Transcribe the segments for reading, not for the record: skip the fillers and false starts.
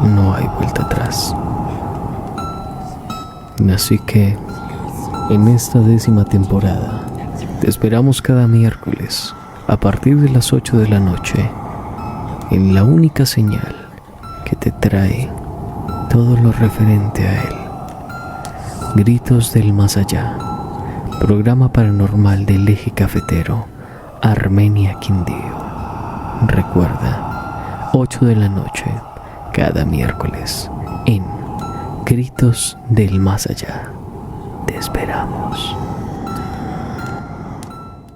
no hay vuelta atrás. Así que, en esta 10ª temporada, te esperamos cada miércoles a partir de las 8 de la noche en la única señal que te trae todo lo referente a él. Gritos del Más Allá, programa paranormal del Eje Cafetero, Armenia, Quindío. Recuerda, 8 de la noche, cada miércoles, en Gritos del Más Allá. Te esperamos.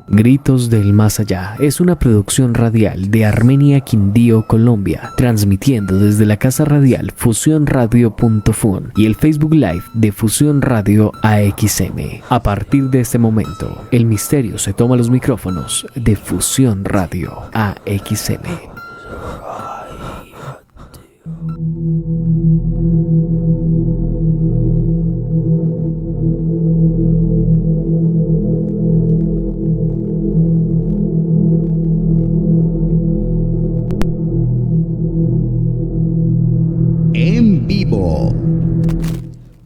Gritos del Más Allá es una producción radial de Armenia, Quindío, Colombia, transmitiendo desde la casa radial fusionradio.fun y el Facebook Live de Fusión Radio AXM. A partir de este momento, el misterio se toma los micrófonos de Fusión Radio AXM.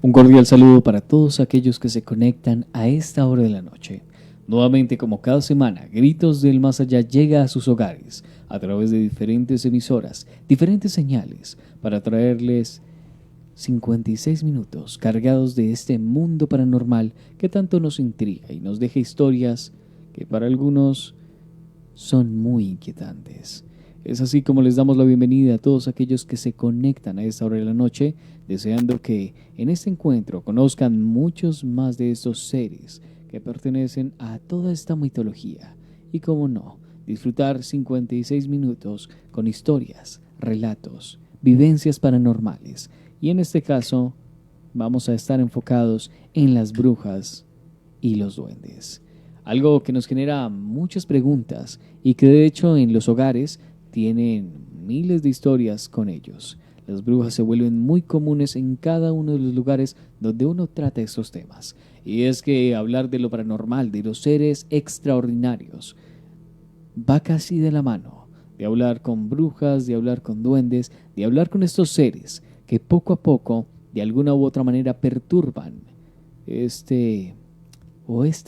Un cordial saludo para todos aquellos que se conectan a esta hora de la noche. Nuevamente, como cada semana, Gritos del Más Allá llega a sus hogares a través de diferentes emisoras, diferentes señales, para traerles 56 minutos cargados de este mundo paranormal que tanto nos intriga y nos deja historias que para algunos son muy inquietantes. Es así como les damos la bienvenida a todos aquellos que se conectan a esta hora de la noche, deseando que en este encuentro conozcan muchos más de estos seres que pertenecen a toda esta mitología y, como no, disfrutar 56 minutos con historias, relatos, vivencias paranormales. Y en este caso vamos a estar enfocados en las brujas y los duendes. Algo que nos genera muchas preguntas y que de hecho en los hogares tienen miles de historias con ellos. Las brujas se vuelven muy comunes en cada uno de los lugares donde uno trata estos temas. Y es que hablar de lo paranormal, de los seres extraordinarios, va casi de la mano de hablar con brujas, de hablar con duendes, de hablar con estos seres que poco a poco, de alguna u otra manera, perturban esta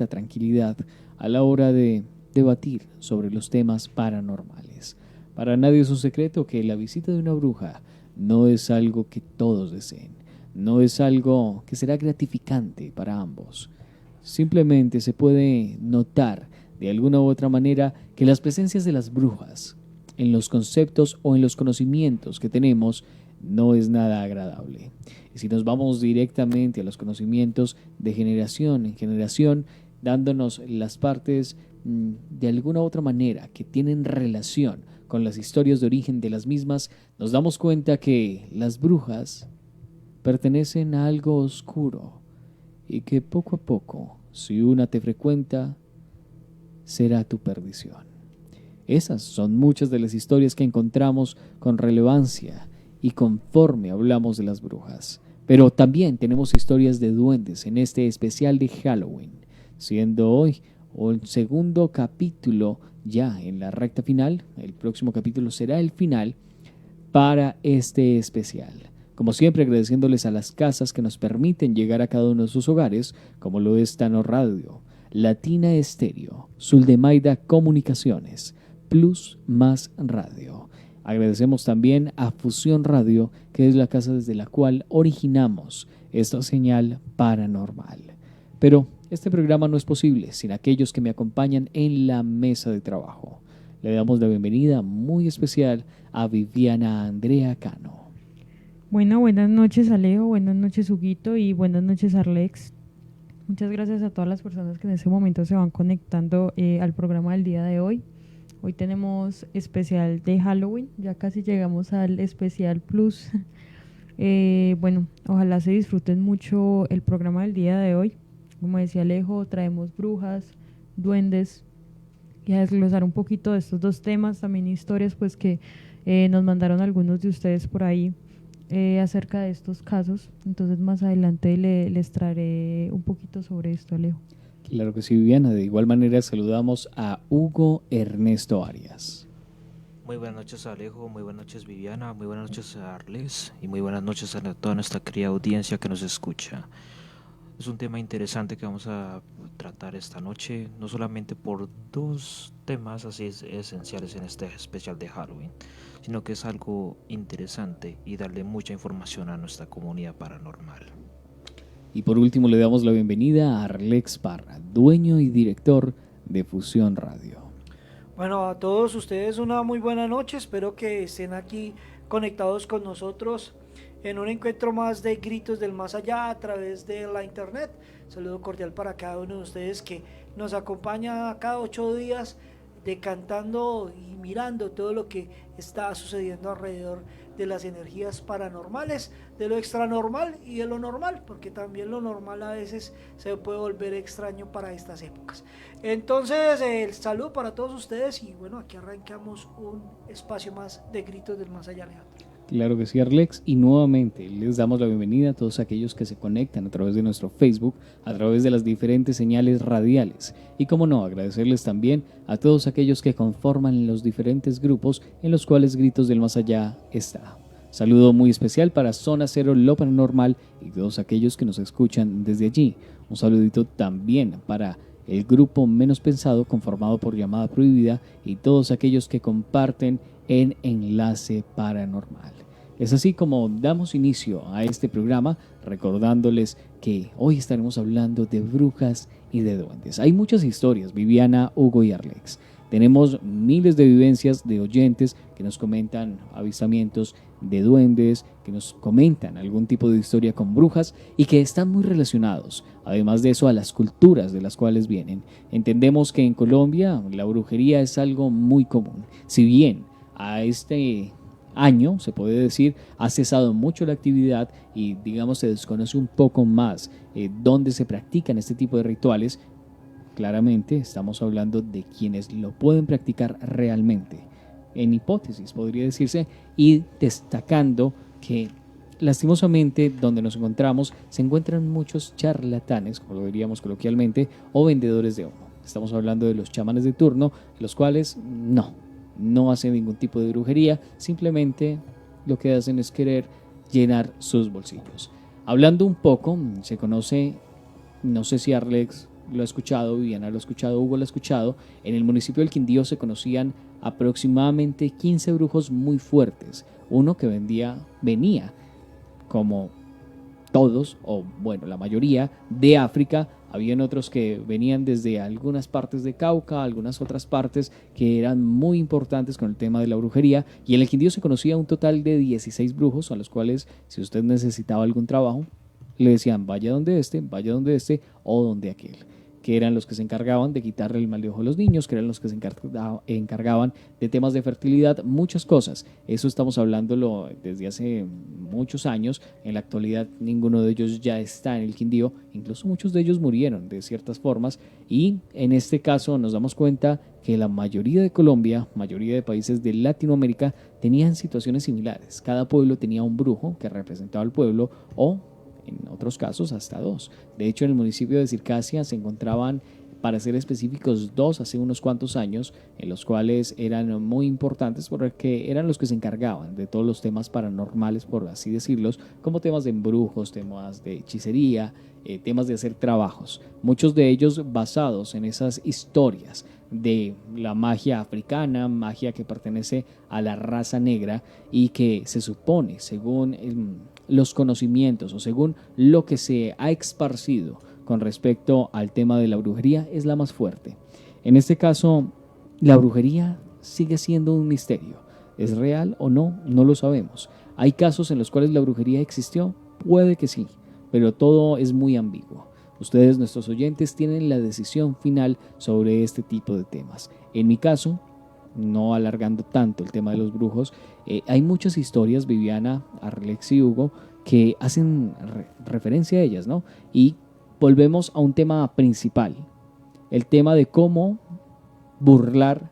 tranquilidad a la hora de debatir sobre los temas paranormales. Para nadie es un secreto que la visita de una bruja no es algo que todos deseen, no es algo que será gratificante para ambos. Simplemente se puede notar de alguna u otra manera que las presencias de las brujas en los conceptos o en los conocimientos que tenemos no es nada agradable. Y si nos vamos directamente a los conocimientos de generación en generación, dándonos las partes de alguna u otra manera que tienen relación con las historias de origen de las mismas, nos damos cuenta que las brujas pertenecen a algo oscuro y que poco a poco, si una te frecuenta, será tu perdición. Esas son muchas de las historias que encontramos con relevancia y conforme hablamos de las brujas. Pero también tenemos historias de duendes en este especial de Halloween, siendo hoy el segundo capítulo ya en la recta final. El próximo capítulo será el final para este especial. Como siempre, agradeciéndoles a las casas que nos permiten llegar a cada uno de sus hogares, como lo es Tano Radio, Latina Estéreo, Suldemaida Comunicaciones, Plus Más Radio. Agradecemos también a Fusión Radio, que es la casa desde la cual originamos esta señal paranormal. Pero este programa no es posible sin aquellos que me acompañan en la mesa de trabajo. Le damos la bienvenida muy especial a Viviana Andrea Cano. Bueno, buenas noches Alejo, buenas noches Huguito y buenas noches Arlex. Muchas gracias a todas las personas que en este momento se van conectando al programa del día de hoy. Hoy tenemos especial de Halloween, ya casi llegamos al especial Plus. Bueno, ojalá se disfruten mucho el programa del día de hoy. Como decía Alejo, traemos brujas, duendes y a desglosar un poquito de estos dos temas, también historias pues que nos mandaron algunos de ustedes por ahí acerca de estos casos. Entonces más adelante les traeré un poquito sobre esto, Alejo. Claro que sí, Viviana. De igual manera saludamos a Hugo Ernesto Arias. Muy buenas noches Alejo, muy buenas noches Viviana, muy buenas noches a Arles y muy buenas noches a toda nuestra querida audiencia que nos escucha. Es un tema interesante que vamos a tratar esta noche, no solamente por dos temas así esenciales en este especial de Halloween, sino que es algo interesante y darle mucha información a nuestra comunidad paranormal. Y por último le damos la bienvenida a Arlex Parra, dueño y director de Fusión Radio. Bueno, a todos ustedes una muy buena noche, espero que estén aquí conectados con nosotros en un encuentro más de Gritos del Más Allá a través de la internet. Saludo cordial para cada uno de ustedes que nos acompaña cada 8 días decantando y mirando todo lo que está sucediendo alrededor de las energías paranormales, de lo extranormal y de lo normal, porque también lo normal a veces se puede volver extraño para estas épocas. Entonces, el saludo para todos ustedes y bueno, aquí arrancamos un espacio más de Gritos del Más Allá, Alejandro. Claro que sí, Arlex, y nuevamente les damos la bienvenida a todos aquellos que se conectan a través de nuestro Facebook, a través de las diferentes señales radiales, y como no, agradecerles también a todos aquellos que conforman los diferentes grupos en los cuales Gritos del Más Allá está. Saludo muy especial para Zona Cero Lo Paranormal y todos aquellos que nos escuchan desde allí. Un saludito también para el grupo Menos Pensado, conformado por Llamada Prohibida, y todos aquellos que comparten en Enlace Paranormal. Es así como damos inicio a este programa, recordándoles que hoy estaremos hablando de brujas y de duendes. Hay muchas historias, Viviana, Hugo y Arlex. Tenemos miles de vivencias de oyentes que nos comentan avistamientos de duendes, que nos comentan algún tipo de historia con brujas y que están muy relacionados, además de eso, a las culturas de las cuales vienen. Entendemos que en Colombia la brujería es algo muy común. Si bien a este año, se puede decir, ha cesado mucho la actividad y digamos se desconoce un poco más dónde se practican este tipo de rituales. Claramente estamos hablando de quienes lo pueden practicar realmente, en hipótesis podría decirse, y destacando que lastimosamente donde nos encontramos se encuentran muchos charlatanes, como lo diríamos coloquialmente, o vendedores de humo. Estamos hablando de los chamanes de turno, los cuales no hacen ningún tipo de brujería, simplemente lo que hacen es querer llenar sus bolsillos. Hablando un poco, se conoce, no sé si Arlex lo ha escuchado, Viviana lo ha escuchado, Hugo lo ha escuchado, en el municipio del Quindío se conocían aproximadamente 15 brujos muy fuertes. Uno que venía como todos, o bueno, la mayoría, de África. Habían otros que venían desde algunas partes de Cauca, algunas otras partes que eran muy importantes con el tema de la brujería. Y en el Quindío se conocía un total de 16 brujos, a los cuales, si usted necesitaba algún trabajo, le decían vaya donde este o donde aquel, que eran los que se encargaban de quitarle el mal de ojo a los niños, que eran los que se encargaban de temas de fertilidad, muchas cosas. Eso estamos hablándolo desde hace muchos años. En la actualidad ninguno de ellos ya está en el Quindío, incluso muchos de ellos murieron de ciertas formas, y en este caso nos damos cuenta que la mayoría de Colombia, mayoría de países de Latinoamérica tenían situaciones similares. Cada pueblo tenía un brujo que representaba al pueblo, o en otros casos hasta dos. De hecho, en el municipio de Circasia se encontraban, para ser específicos, dos hace unos cuantos años, en los cuales eran muy importantes porque eran los que se encargaban de todos los temas paranormales, por así decirlos, como temas de embrujos, temas de hechicería, temas de hacer trabajos, muchos de ellos basados en esas historias de la magia africana, magia que pertenece a la raza negra y que se supone, según los conocimientos o según lo que se ha esparcido con respecto al tema de la brujería, es la más fuerte. En este caso, la brujería sigue siendo un misterio. ¿Es real o no? No lo sabemos. ¿Hay casos en los cuales la brujería existió? Puede que sí, pero todo es muy ambiguo. Ustedes, nuestros oyentes, tienen la decisión final sobre este tipo de temas. En mi caso, no alargando tanto el tema de los brujos, hay muchas historias, Viviana, Arlex y Hugo, que hacen referencia a ellas, ¿no? Y volvemos a un tema principal, el tema de cómo burlar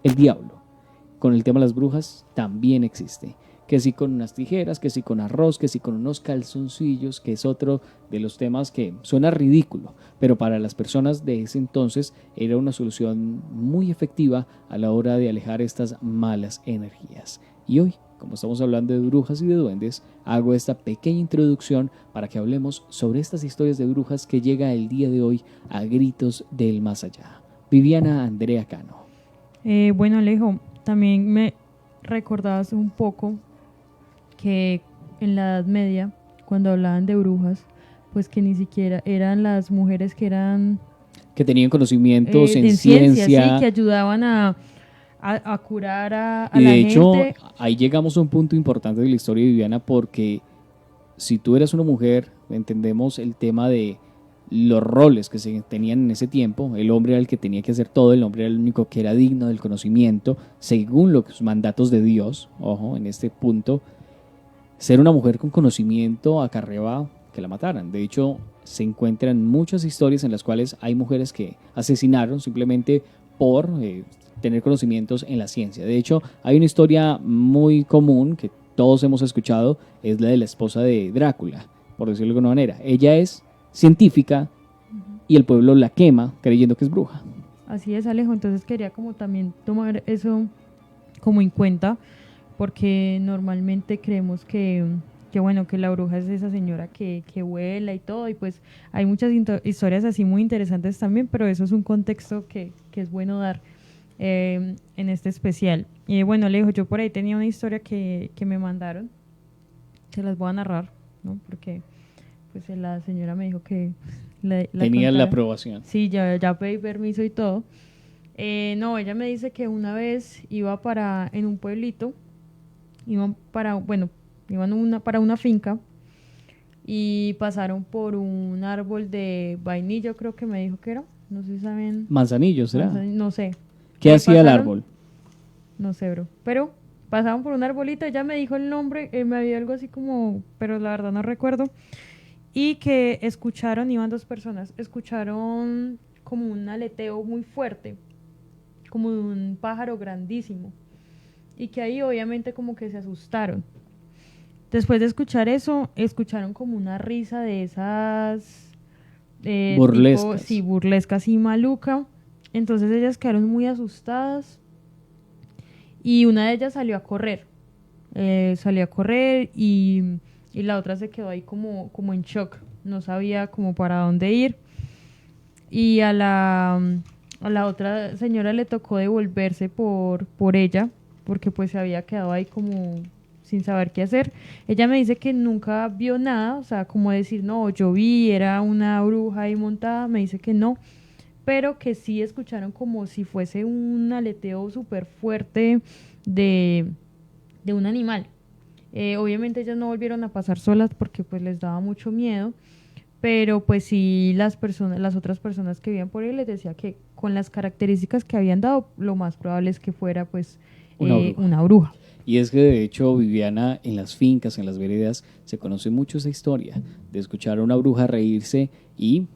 el diablo. Con el tema de las brujas también existe. que sí con unas tijeras, que sí con arroz, que sí con unos calzoncillos, que es otro de los temas que suena ridículo, pero para las personas de ese entonces era una solución muy efectiva a la hora de alejar estas malas energías. Y hoy, como estamos hablando de brujas y de duendes, hago esta pequeña introducción para que hablemos sobre estas historias de brujas que llega el día de hoy a gritos del más allá. Viviana Andrea Cano. Bueno, Alejo, también me recordabas un poco que en la Edad Media, cuando hablaban de brujas, pues que ni siquiera eran las mujeres que eran... Que tenían conocimientos en de ciencia. Sí, que ayudaban a curar a y la de hecho, gente. ahí llegamos a un punto importante de la historia de Viviana, porque si tú eras una mujer, entendemos el tema de los roles que se tenían en ese tiempo. El hombre era el que tenía que hacer todo, el hombre era el único que era digno del conocimiento, según los mandatos de Dios. Ojo, en este punto, ser una mujer con conocimiento acarreaba que la mataran. De hecho, se encuentran muchas historias en las cuales hay mujeres que asesinaron simplemente por tener conocimientos en la ciencia. De hecho, hay una historia muy común que todos hemos escuchado, es la de la esposa de Drácula, por decirlo de alguna manera. Ella es científica y el pueblo la quema creyendo que es bruja. Así es, Alejo. Entonces quería como también tomar eso como en cuenta, porque normalmente creemos que bueno, que la bruja es esa señora que vuela y todo, y pues hay muchas historias así muy interesantes también, pero eso es un contexto que es bueno dar en este especial. Y bueno, Alejo, yo por ahí tenía una historia que me mandaron, se las voy a narrar, ¿no? Porque pues la señora me dijo que la tenía la contara. aprobación. Sí, ya pedí permiso y todo. No, ella me dice que una vez iba en un pueblito, iban para una finca y pasaron por un árbol de vainilla, creo que me dijo que era, no sé si saben. Manzanillo, ¿será? No sé. ¿Qué hacía el árbol? No sé, bro. Pero pasaban por un arbolito, ella me dijo el nombre, me había algo así como, pero la verdad no recuerdo. Y que iban dos personas, escucharon como un aleteo muy fuerte, como de un pájaro grandísimo. Y que ahí obviamente como que se asustaron. Después de escuchar eso, escucharon como una risa de esas... burlescas. Sí, burlescas y maluca. Entonces ellas quedaron muy asustadas y una de ellas salió a correr. Y la otra se quedó ahí como en shock. No sabía como para dónde ir. Y a la otra señora le tocó devolverse por ella, porque pues se había quedado ahí como sin saber qué hacer. Ella me dice que nunca vio nada, o sea, como decir, no, yo vi, era una bruja ahí montada, me dice que no, pero que sí escucharon como si fuese un aleteo súper fuerte de un animal. Obviamente ellas no volvieron a pasar solas porque pues les daba mucho miedo, pero pues sí las otras personas que vivían por ahí les decía que con las características que habían dado, lo más probable es que fuera pues una bruja. Y es que de hecho, Viviana, en las fincas, en las veredas, se conoce mucho esa historia de escuchar a una bruja reírse y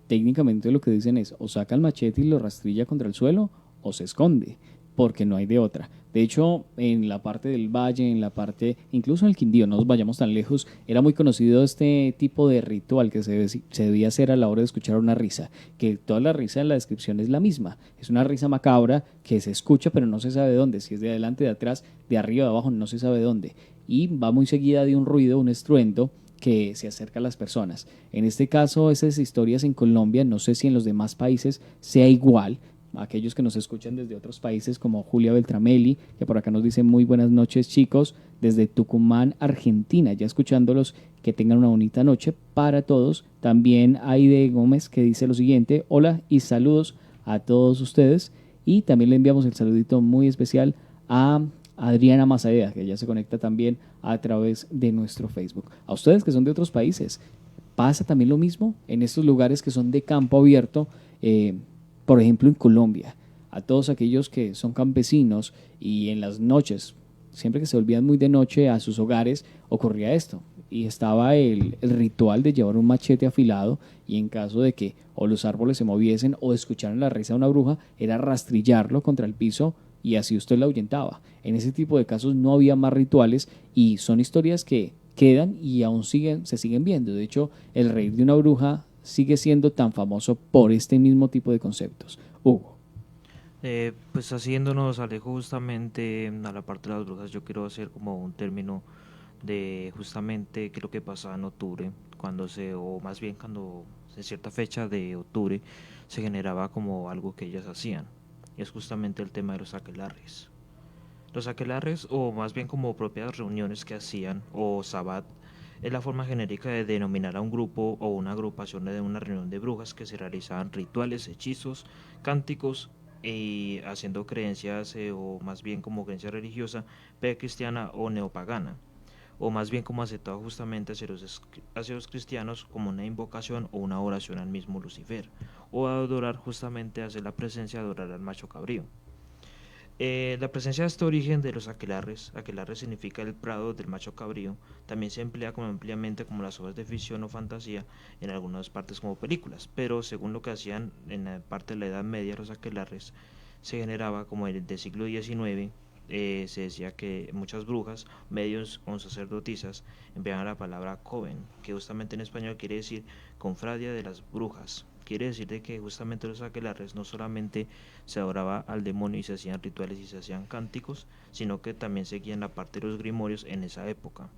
técnicamente lo que dicen es o saca el machete y lo rastrilla contra el suelo o se esconde, porque no hay de otra. De hecho, en la parte del valle, en la parte, incluso en el Quindío, no nos vayamos tan lejos, era muy conocido este tipo de ritual que se debía hacer a la hora de escuchar una risa, que toda la risa en la descripción es la misma, es una risa macabra que se escucha pero no se sabe dónde, si es de adelante, de atrás, de arriba, de abajo, no se sabe dónde, y va muy seguida de un ruido, un estruendo que se acerca a las personas. En este caso, esas historias en Colombia, no sé si en los demás países sea igual. Aquellos que nos escuchan desde otros países como Julia Beltramelli, que por acá nos dice muy buenas noches chicos, desde Tucumán, Argentina, ya escuchándolos, que tengan una bonita noche para todos. También Aide Gómez que dice lo siguiente, hola y saludos a todos ustedes, y también le enviamos el saludito muy especial a Adriana Mazadea, que ya se conecta también a través de nuestro Facebook. A ustedes que son de otros países, ¿pasa también lo mismo en estos lugares que son de campo abierto? Por ejemplo, en Colombia, a todos aquellos que son campesinos y en las noches, siempre que se volvían muy de noche a sus hogares, ocurría esto. Y estaba el ritual de llevar un machete afilado y en caso de que o los árboles se moviesen o escucharan la risa de una bruja, era rastrillarlo contra el piso y así usted la ahuyentaba. En ese tipo de casos no había más rituales y son historias que quedan y aún se siguen viendo. De hecho, el reír de una bruja sigue siendo tan famoso por este mismo tipo de conceptos. Hugo. Pues haciéndonos alejo justamente a la parte de las brujas, yo quiero hacer como un término de justamente qué es lo que pasaba en octubre, o más bien cuando en cierta fecha de octubre se generaba como algo que ellas hacían, y es justamente el tema de los aquelarres. Los aquelarres, o más bien como propias reuniones que hacían, o sabbat, es la forma genérica de denominar a un grupo o una agrupación de una reunión de brujas que se realizaban rituales, hechizos, cánticos y haciendo creencias o más bien como creencia religiosa, precristiana o neopagana, o más bien como aceptado justamente hacia los cristianos como una invocación o una oración al mismo Lucifer, o adorar justamente hacia la presencia, adorar al macho cabrío. La presencia de este origen de los aquelarres, aquelarre significa el prado del macho cabrío, también se emplea como ampliamente como las obras de ficción o fantasía en algunas partes como películas, pero según lo que hacían en la parte de la Edad Media los aquelarres, se generaba como el del siglo XIX, se decía que muchas brujas, medios o sacerdotisas empleaban la palabra coven, que justamente en español quiere decir confradia de las brujas. Quiere decir de que justamente los aquelarres no solamente se adoraba al demonio y se hacían rituales y se hacían cánticos, sino que también seguían la parte de los grimorios en esa época.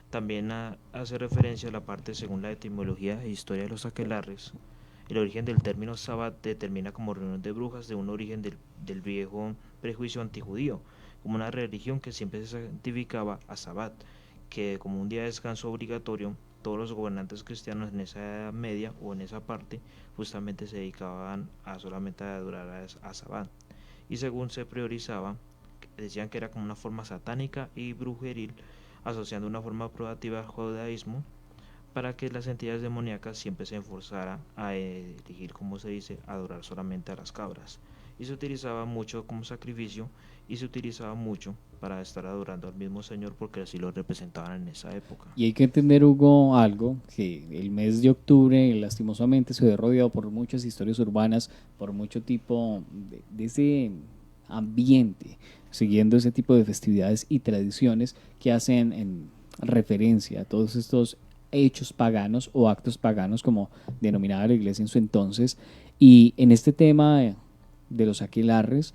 También hace referencia a la parte según la etimología e historia de los aquelarres. El origen del término sabbat determina como reunión de brujas de un origen del viejo prejuicio antijudío, como una religión que siempre se santificaba a sabbat, que como un día de descanso obligatorio, todos los gobernantes cristianos en esa Edad Media o en esa parte justamente se dedicaban a solamente a adorar a sabbat. Y según se priorizaba, decían que era como una forma satánica y brujeril, asociando una forma probativa al judaísmo, para que las entidades demoníacas siempre se esforzaran a elegir, como se dice, adorar solamente a las cabras. Y se utilizaba mucho como sacrificio y se utilizaba mucho para estar adorando al mismo Señor porque así lo representaban en esa época. Y hay que entender, Hugo, algo, que el mes de octubre lastimosamente se ve rodeado por muchas historias urbanas, por mucho tipo de ese ambiente, siguiendo ese tipo de festividades y tradiciones que hacen en referencia a todos estos hechos paganos o actos paganos, como denominaba la iglesia en su entonces. Y en este tema de los aquelarres,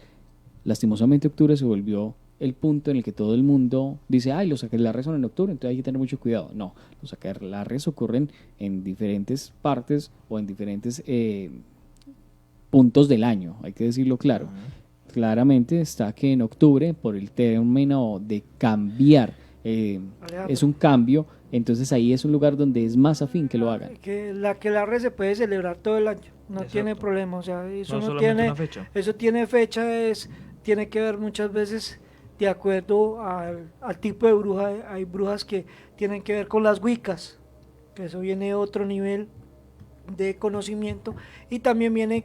lastimosamente octubre se volvió el punto en el que todo el mundo dice, ay, los aquelarres son en octubre, entonces hay que tener mucho cuidado. No, los aquelarres ocurren en diferentes partes o en diferentes puntos del año, hay que decirlo claro. Claramente está que en octubre, por el término de cambiar, es un cambio, entonces ahí es un lugar donde es más afín que lo hagan. Que la aquelarre se puede celebrar todo el año, no Exacto. Tiene problema, o sea, eso no solamente tiene, una fecha. eso tiene fecha, tiene que ver muchas veces de acuerdo al tipo de bruja. Hay brujas que tienen que ver con las wiccas, que eso viene de otro nivel de conocimiento, y también viene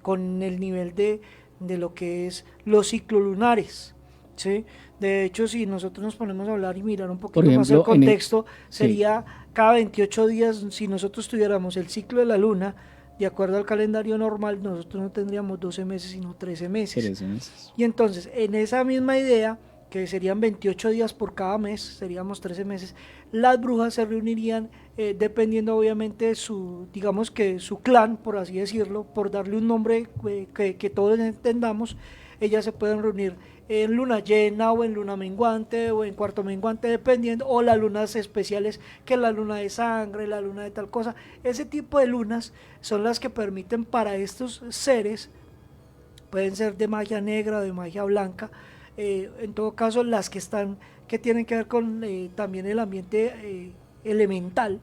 con el nivel de lo que es los ciclos lunares, ¿sí? De hecho, si nosotros nos ponemos a hablar y mirar un poquito más el contexto, sería cada 28 días, si nosotros tuviéramos el ciclo de la luna, de acuerdo al calendario normal, nosotros no tendríamos 12 meses, sino 13 meses. 13 meses. Y entonces, en esa misma idea, que serían 28 días por cada mes, seríamos 13 meses, las brujas se reunirían dependiendo obviamente de digamos que su clan, por así decirlo, por darle un nombre que todos entendamos. Ellas se pueden reunir en luna llena o en luna menguante o en cuarto menguante, dependiendo, o las lunas especiales, que es la luna de sangre, la luna de tal cosa. Ese tipo de lunas son las que permiten para estos seres, pueden ser de magia negra o de magia blanca, en todo caso las que tienen que ver con también el ambiente elemental,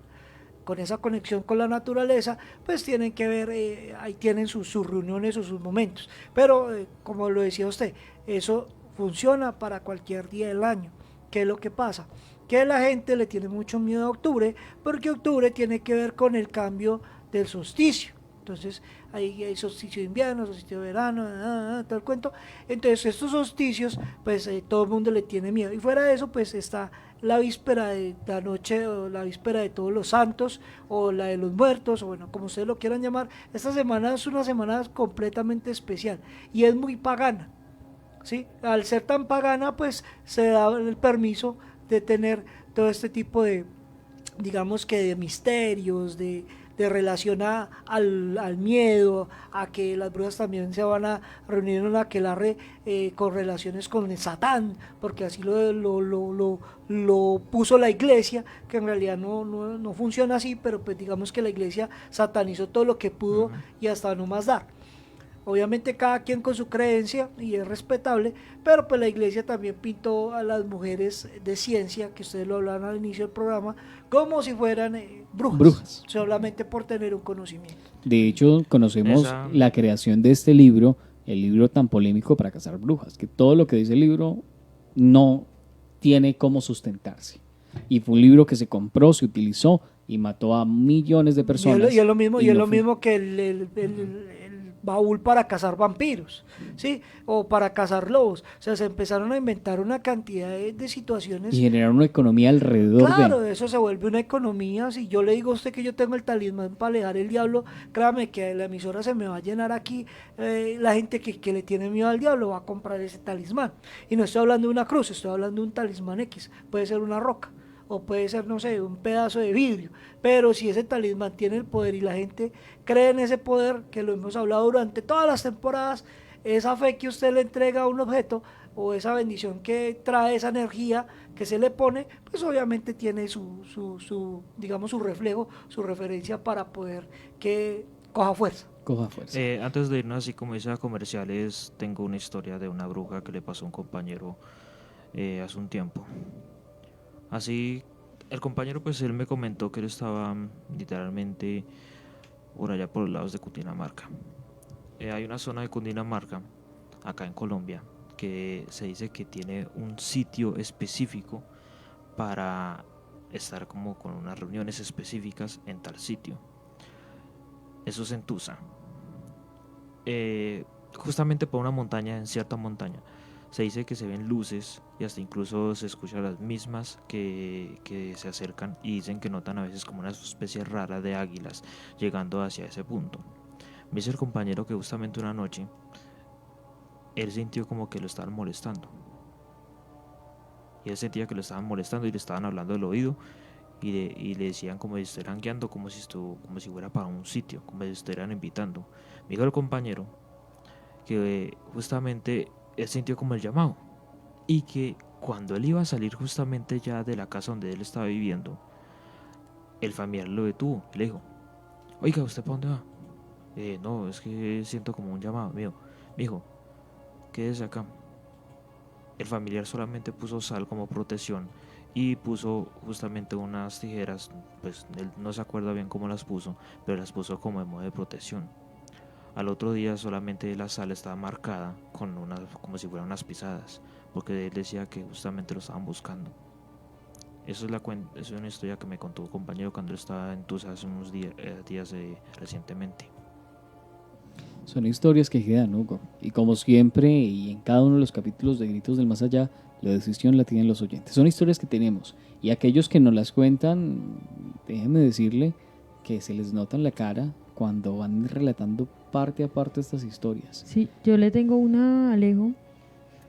con esa conexión con la naturaleza, pues tienen que ver, ahí tienen sus reuniones o sus momentos, pero como lo decía usted, eso funciona para cualquier día del año. ¿Qué es lo que pasa? Que la gente le tiene mucho miedo a octubre, porque octubre tiene que ver con el cambio del solsticio. Entonces hay solsticio de invierno, solsticio de verano, todo el cuento. Entonces estos solsticios, pues todo el mundo le tiene miedo. Y fuera de eso, pues está la víspera de la noche, o la víspera de todos los santos, o la de los muertos, o bueno, como ustedes lo quieran llamar. Esta semana es una semana completamente especial y es muy pagana. ¿sí? Al ser tan pagana, pues se da el permiso de tener todo este tipo de, digamos que de misterios, de relación al miedo, a que las brujas también se van a reunir en una aquelarre con relaciones con el Satán, porque así lo puso la iglesia, que en realidad no funciona así, pero pues digamos que la iglesia satanizó todo lo que pudo y hasta no más dar. Obviamente cada quien con su creencia y es respetable, pero pues la iglesia también pintó a las mujeres de ciencia, que ustedes lo hablaron al inicio del programa, como si fueran brujas, solamente por tener un conocimiento. De hecho, conocemos la creación de este libro, el libro tan polémico para cazar brujas, que todo lo que dice el libro no tiene cómo sustentarse. Y fue un libro que se compró, se utilizó y mató a millones de personas. Y es lo mismo que el baúl para cazar vampiros, ¿sí? O para cazar lobos. O sea, se empezaron a inventar una cantidad de situaciones. Y generar una economía alrededor de eso se vuelve una economía. Si yo le digo a usted que yo tengo el talismán para alejar el diablo, créame que la emisora se me va a llenar aquí. La gente que le tiene miedo al diablo va a comprar ese talismán. Y no estoy hablando de una cruz, estoy hablando de un talismán X. Puede ser una roca, o puede ser, no sé, un pedazo de vidrio, pero si ese talismán tiene el poder y la gente cree en ese poder, que lo hemos hablado durante todas las temporadas, esa fe que usted le entrega a un objeto o esa bendición que trae esa energía que se le pone, pues obviamente tiene digamos, su reflejo, su referencia para poder que coja fuerza. Antes de irnos así como dice a comerciales, tengo una historia de una bruja que le pasó a un compañero hace un tiempo. Así, el compañero pues él me comentó que él estaba literalmente por allá por los lados de Cundinamarca. Hay una zona de Cundinamarca, acá en Colombia, que se dice que tiene un sitio específico para estar como con unas reuniones específicas en tal sitio. Eso es en Tusa. Justamente por una montaña, en cierta montaña, se dice que se ven luces y hasta incluso se escuchan las mismas que se acercan y dicen que notan a veces como una especie rara de águilas llegando hacia ese punto. Me dice el compañero que justamente una noche él sintió como que lo estaban molestando. Y él sentía que lo estaban molestando y le estaban hablando del oído y le decían como si estuvieran guiando, como si fuera para un sitio, como si estuvieran invitando. Me dijo el compañero que justamente él sintió como el llamado y que cuando él iba a salir justamente ya de la casa donde él estaba viviendo, el familiar lo detuvo y le dijo: oiga, ¿usted para dónde va? No, es que siento como un llamado. Me dijo, quédese acá. El familiar solamente puso sal como protección y puso justamente unas tijeras, pues él no se acuerda bien cómo las puso, pero las puso como en modo de protección. Al otro día solamente la sal estaba marcada con como si fueran unas pisadas, porque él decía que justamente lo estaban buscando. Eso es una historia que me contó un compañero cuando él estaba en Tusa hace unos días recientemente. Son historias que quedan, Hugo. Y como siempre, y en cada uno de los capítulos de Gritos del Más Allá, la decisión la tienen los oyentes. Son historias que tenemos. Y aquellos que nos las cuentan, déjenme decirle que se les nota en la cara cuando van relatando parte a parte estas historias. Sí, yo le tengo una, Alejo,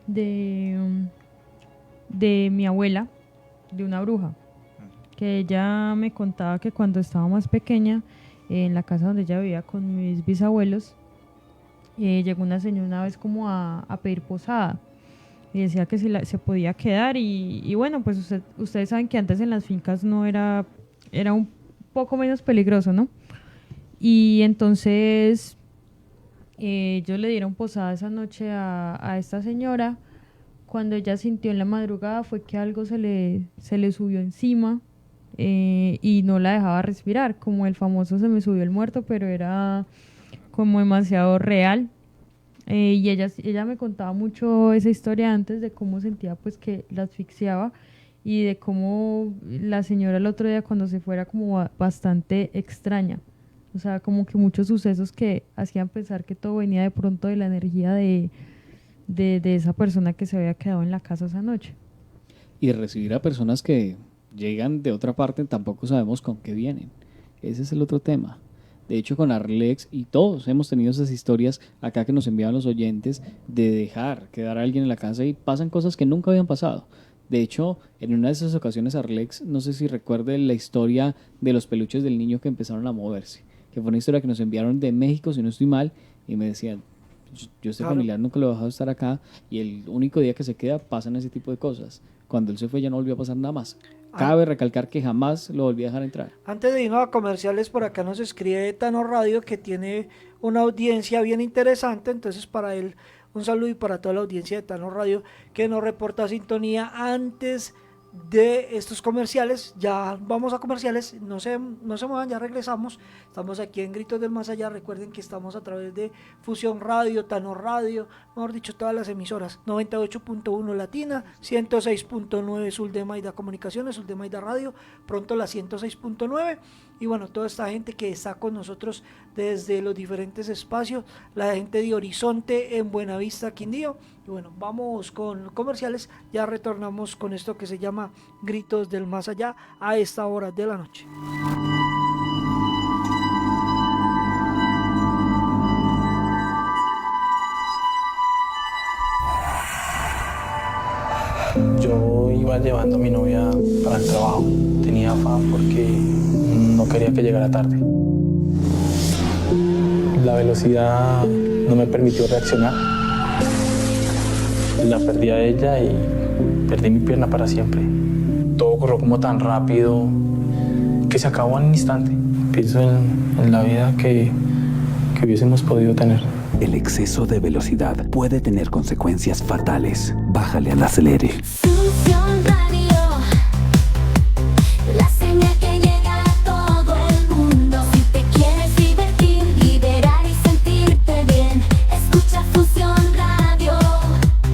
de mi abuela, de una bruja, que ella me contaba que cuando estaba más pequeña, en la casa donde ella vivía con mis bisabuelos, llegó una señora una vez como a pedir posada y decía que se podía quedar y bueno, pues ustedes saben que antes en las fincas no era un poco menos peligroso, ¿no? Y entonces ellos le dieron posada esa noche a esta señora. Cuando ella sintió en la madrugada fue que algo se le subió encima y no la dejaba respirar, como el famoso se me subió el muerto, pero era como demasiado real. Y ella me contaba mucho esa historia antes de cómo sentía pues que la asfixiaba y de cómo la señora el otro día cuando se fuera como bastante extraña. O sea, como que muchos sucesos que hacían pensar que todo venía de pronto de la energía de esa persona que se había quedado en la casa esa noche. Y recibir a personas que llegan de otra parte tampoco sabemos con qué vienen. Ese es el otro tema. De hecho, con Arlex y todos hemos tenido esas historias acá que nos envían los oyentes de dejar quedar a alguien en la casa y pasan cosas que nunca habían pasado. De hecho, en una de esas ocasiones Arlex, no sé si recuerde la historia de los peluches del niño que empezaron a moverse, que fue una historia que nos enviaron de México, si no estoy mal, y me decían, yo este familiar nunca lo he dejado estar acá y el único día que se queda pasan ese tipo de cosas. Cuando él se fue ya no volvió a pasar nada más. Cabe recalcar que jamás lo volví a dejar entrar. Antes de irnos a comerciales, por acá nos escribe Tano Radio, que tiene una audiencia bien interesante. Entonces, para él, un saludo, y para toda la audiencia de Tano Radio, que nos reporta sintonía antes de estos comerciales. Ya vamos a comerciales, no se muevan, ya regresamos. Estamos aquí en Gritos del Más Allá. Recuerden que estamos a través de Fusión Radio, Tano Radio, mejor dicho, todas las emisoras. 98.1 Latina, 106.9 Sul-de-Maida Comunicaciones, Sul-de-Maida Radio, pronto la 106.9. Y bueno, toda esta gente que está con nosotros desde los diferentes espacios, la gente de Horizonte en Buenavista, Quindío. Y bueno, vamos con comerciales, ya retornamos con esto que se llama Gritos del Más Allá a esta hora de la noche. Yo iba llevando a mi novia para el trabajo. Tenía afán porque no quería que llegara tarde. La velocidad no me permitió reaccionar. La perdí a ella y perdí mi pierna para siempre. Todo ocurrió como tan rápido que se acabó en un instante. Pienso en la vida que hubiésemos podido tener. El exceso de velocidad puede tener consecuencias fatales. Bájale al acelere. Fusión Radio, la señal que llega a todo el mundo. Si te quieres divertir, liberar y sentirte bien, escucha Fusión Radio,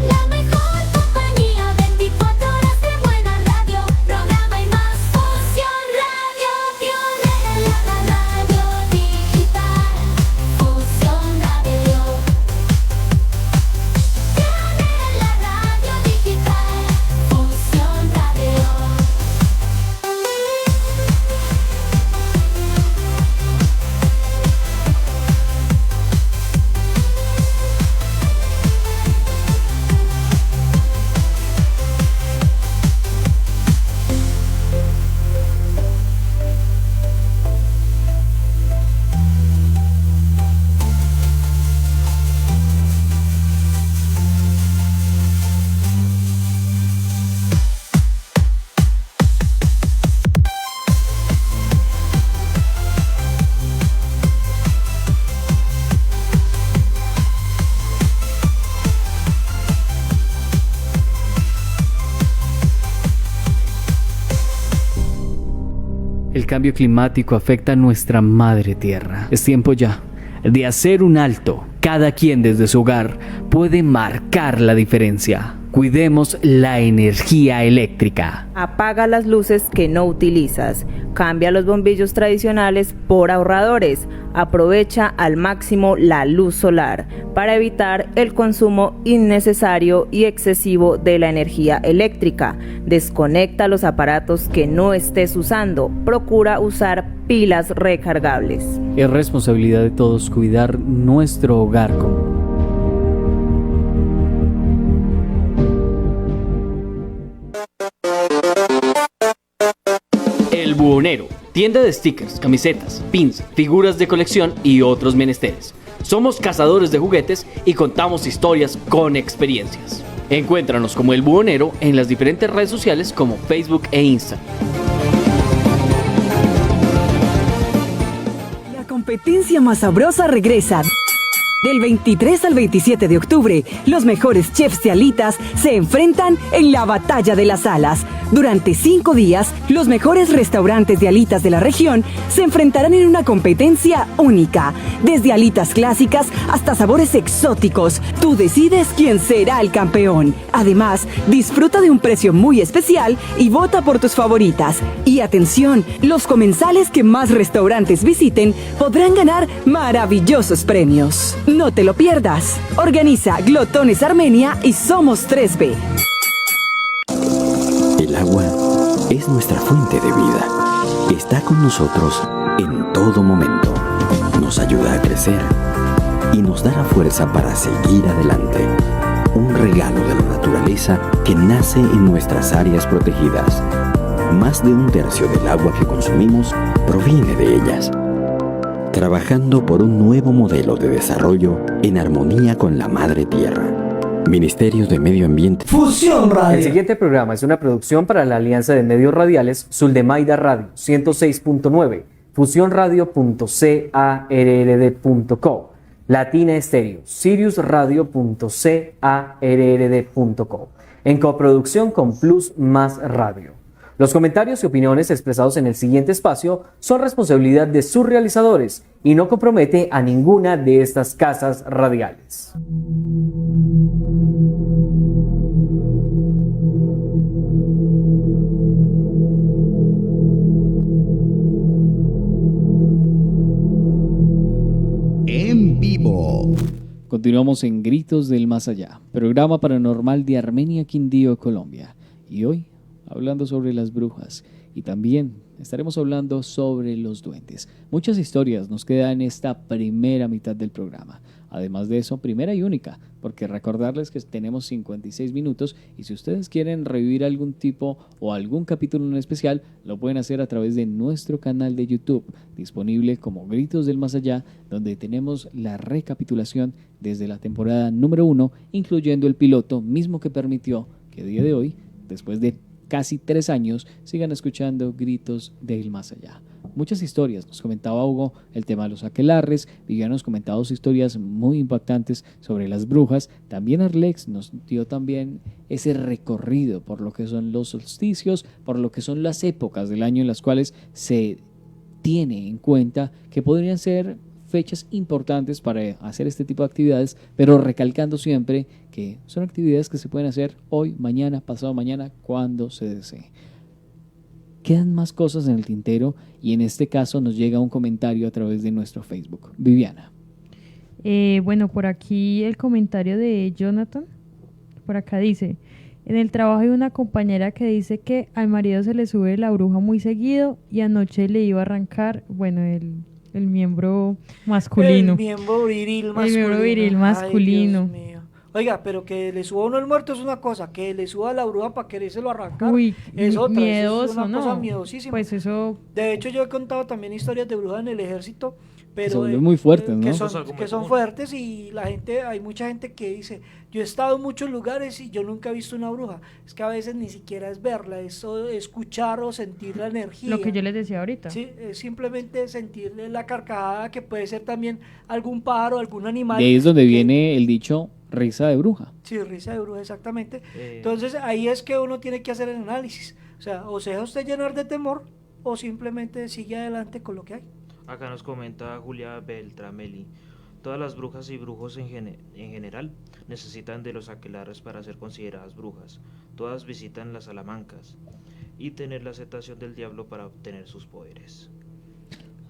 la mejor compañía, 24 horas de buena radio, programa y más. Fusión Radio, pionera en la radio digital. Fusión Radio, pionera en la radio digital. Fusión Radio. El cambio climático afecta a nuestra madre tierra. Es tiempo ya de hacer un alto. Cada quien desde su hogar puede marcar la diferencia. Cuidemos la energía eléctrica. Apaga las luces que no utilizas. Cambia los bombillos tradicionales por ahorradores. Aprovecha al máximo la luz solar para evitar el consumo innecesario y excesivo de la energía eléctrica. Desconecta los aparatos que no estés usando. Procura usar pilas recargables. Es responsabilidad de todos cuidar nuestro hogar común. El Buhonero, tienda de stickers, camisetas, pins, figuras de colección y otros menesteres. Somos cazadores de juguetes y contamos historias con experiencias. Encuéntranos como El Buhonero en las diferentes redes sociales como Facebook e Instagram. La competencia más sabrosa regresa. Del 23 al 27 de octubre, los mejores chefs de alitas se enfrentan en la Batalla de las Alas. Durante 5 días, los mejores restaurantes de alitas de la región se enfrentarán en una competencia única. Desde alitas clásicas hasta sabores exóticos, tú decides quién será el campeón. Además, disfruta de un precio muy especial y vota por tus favoritas. Y atención, los comensales que más restaurantes visiten podrán ganar maravillosos premios. No te lo pierdas. Organiza Glotones Armenia y Somos 3B. El agua es nuestra fuente de vida. Está con nosotros en todo momento. nos ayuda a crecer y nos da la fuerza para seguir adelante. Un regalo de la naturaleza que nace en nuestras áreas protegidas. Más de un tercio del agua que consumimos proviene de ellas. Trabajando por un nuevo modelo de desarrollo en armonía con la Madre Tierra. Ministerio de Medio Ambiente. Fusión Radio. El siguiente programa es una producción para la Alianza de Medios Radiales Suldemaida Radio 106.9, fusionradio.carrd.co, Latina Estéreo, siriusradio.carrd.co, en coproducción con Plus Más Radio. Los comentarios y opiniones expresados en el siguiente espacio son responsabilidad de sus realizadores y no compromete a ninguna de estas casas radiales. En vivo. Continuamos en Gritos del Más Allá, programa paranormal de Armenia, Quindío, Colombia. Y hoy, hablando sobre las brujas, y también estaremos hablando sobre los duendes. Muchas historias nos quedan en esta primera mitad del programa. Además de eso, primera y única, porque recordarles que tenemos 56 minutos y si ustedes quieren revivir algún tipo o algún capítulo en especial, lo pueden hacer a través de nuestro canal de YouTube, disponible como Gritos del Más Allá, donde tenemos la recapitulación desde la temporada número 1, incluyendo el piloto mismo que permitió que a día de hoy, después de casi 3 años, sigan escuchando Gritos del Más Allá. Muchas historias, nos comentaba Hugo el tema de los aquelarres, Viviana nos comentaba 2 historias muy impactantes sobre las brujas, también Arlex nos dio también ese recorrido por lo que son los solsticios, por lo que son las épocas del año en las cuales se tiene en cuenta que podrían ser fechas importantes para hacer este tipo de actividades, pero recalcando siempre que son actividades que se pueden hacer hoy, mañana, pasado mañana, cuando se desee. Quedan más cosas en el tintero y en este caso nos llega un comentario a través de nuestro Facebook. Viviana. Bueno, por aquí el comentario de Jonathan, por acá dice: en el trabajo hay una compañera que dice que al marido se le sube la bruja muy seguido y anoche le iba a arrancar, bueno, el miembro masculino. El miembro viril masculino. El miembro viril masculino. Ay, Dios mío. Oiga, pero que le suba uno el muerto es una cosa, que le suba la bruja para querérselo arrancar es otra. Miedoso, es una ¿no? cosa miedosísima. Pues eso. De hecho, yo he contado también historias de brujas en el ejército, pero son muy fuertes, ¿no? que son fuertes y la gente, hay mucha gente que dice, yo he estado en muchos lugares y yo nunca he visto una bruja. Es que a veces ni siquiera es verla, es escuchar o sentir la energía. Lo que yo les decía ahorita. Sí, es simplemente sentirle la carcajada, que puede ser también algún pájaro, algún animal. De ahí es donde viene el dicho risa de bruja. Sí, risa de bruja, exactamente. Entonces ahí es que uno tiene que hacer el análisis. O sea, o se deja usted llenar de temor o simplemente sigue adelante con lo que hay. Acá nos comenta Julia Beltrameli: todas las brujas y brujos en general necesitan de los aquelarres para ser consideradas brujas. Todas visitan las salamancas y tener la aceptación del diablo para obtener sus poderes.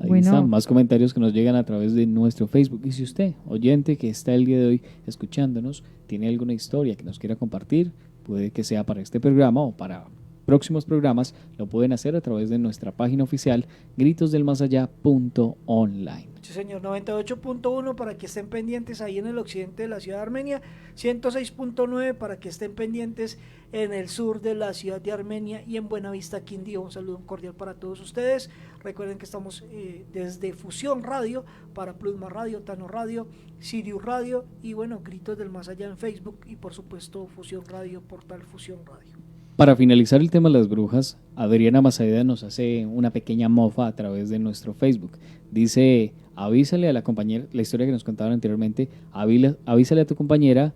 Ahí están más comentarios que nos llegan a través de nuestro Facebook. Y si usted, oyente que está el día de hoy escuchándonos, tiene alguna historia que nos quiera compartir, puede que sea para este programa o para próximos programas, lo pueden hacer a través de nuestra página oficial gritosdelmasallá.online. Sí, señor, 98.1 para que estén pendientes ahí en el occidente de la ciudad de Armenia, 106.9 para que estén pendientes en el sur de la ciudad de Armenia y en Buenavista, Quindío. Un saludo cordial para todos ustedes. Recuerden que estamos desde Fusión Radio para Plusma Radio, Tano Radio, Sirius Radio y bueno, Gritos del Más Allá en Facebook y por supuesto Fusión Radio, portal Fusión Radio. Para finalizar el tema de las brujas, Adriana Mazaida nos hace una pequeña mofa a través de nuestro Facebook. Dice: avísale a la compañera, la historia que nos contaban anteriormente, avísale a tu compañera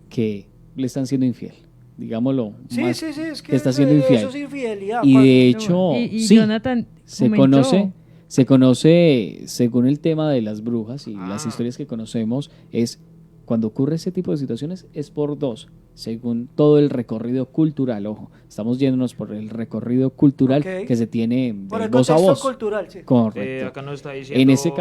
que le están siendo infiel. Digámoslo, sí, más, sí, es que está siendo infiel. Eso es infidelidad. Y de hecho, y sí, Jonathan se conoce, según el tema de las brujas y las historias que conocemos, es cuando ocurre ese tipo de situaciones es por 2, según todo el recorrido cultural. Ojo, estamos yéndonos por el recorrido cultural que se tiene de voz a voz. Cultural, sí. Correcto. Acá nos está diciendo... En ese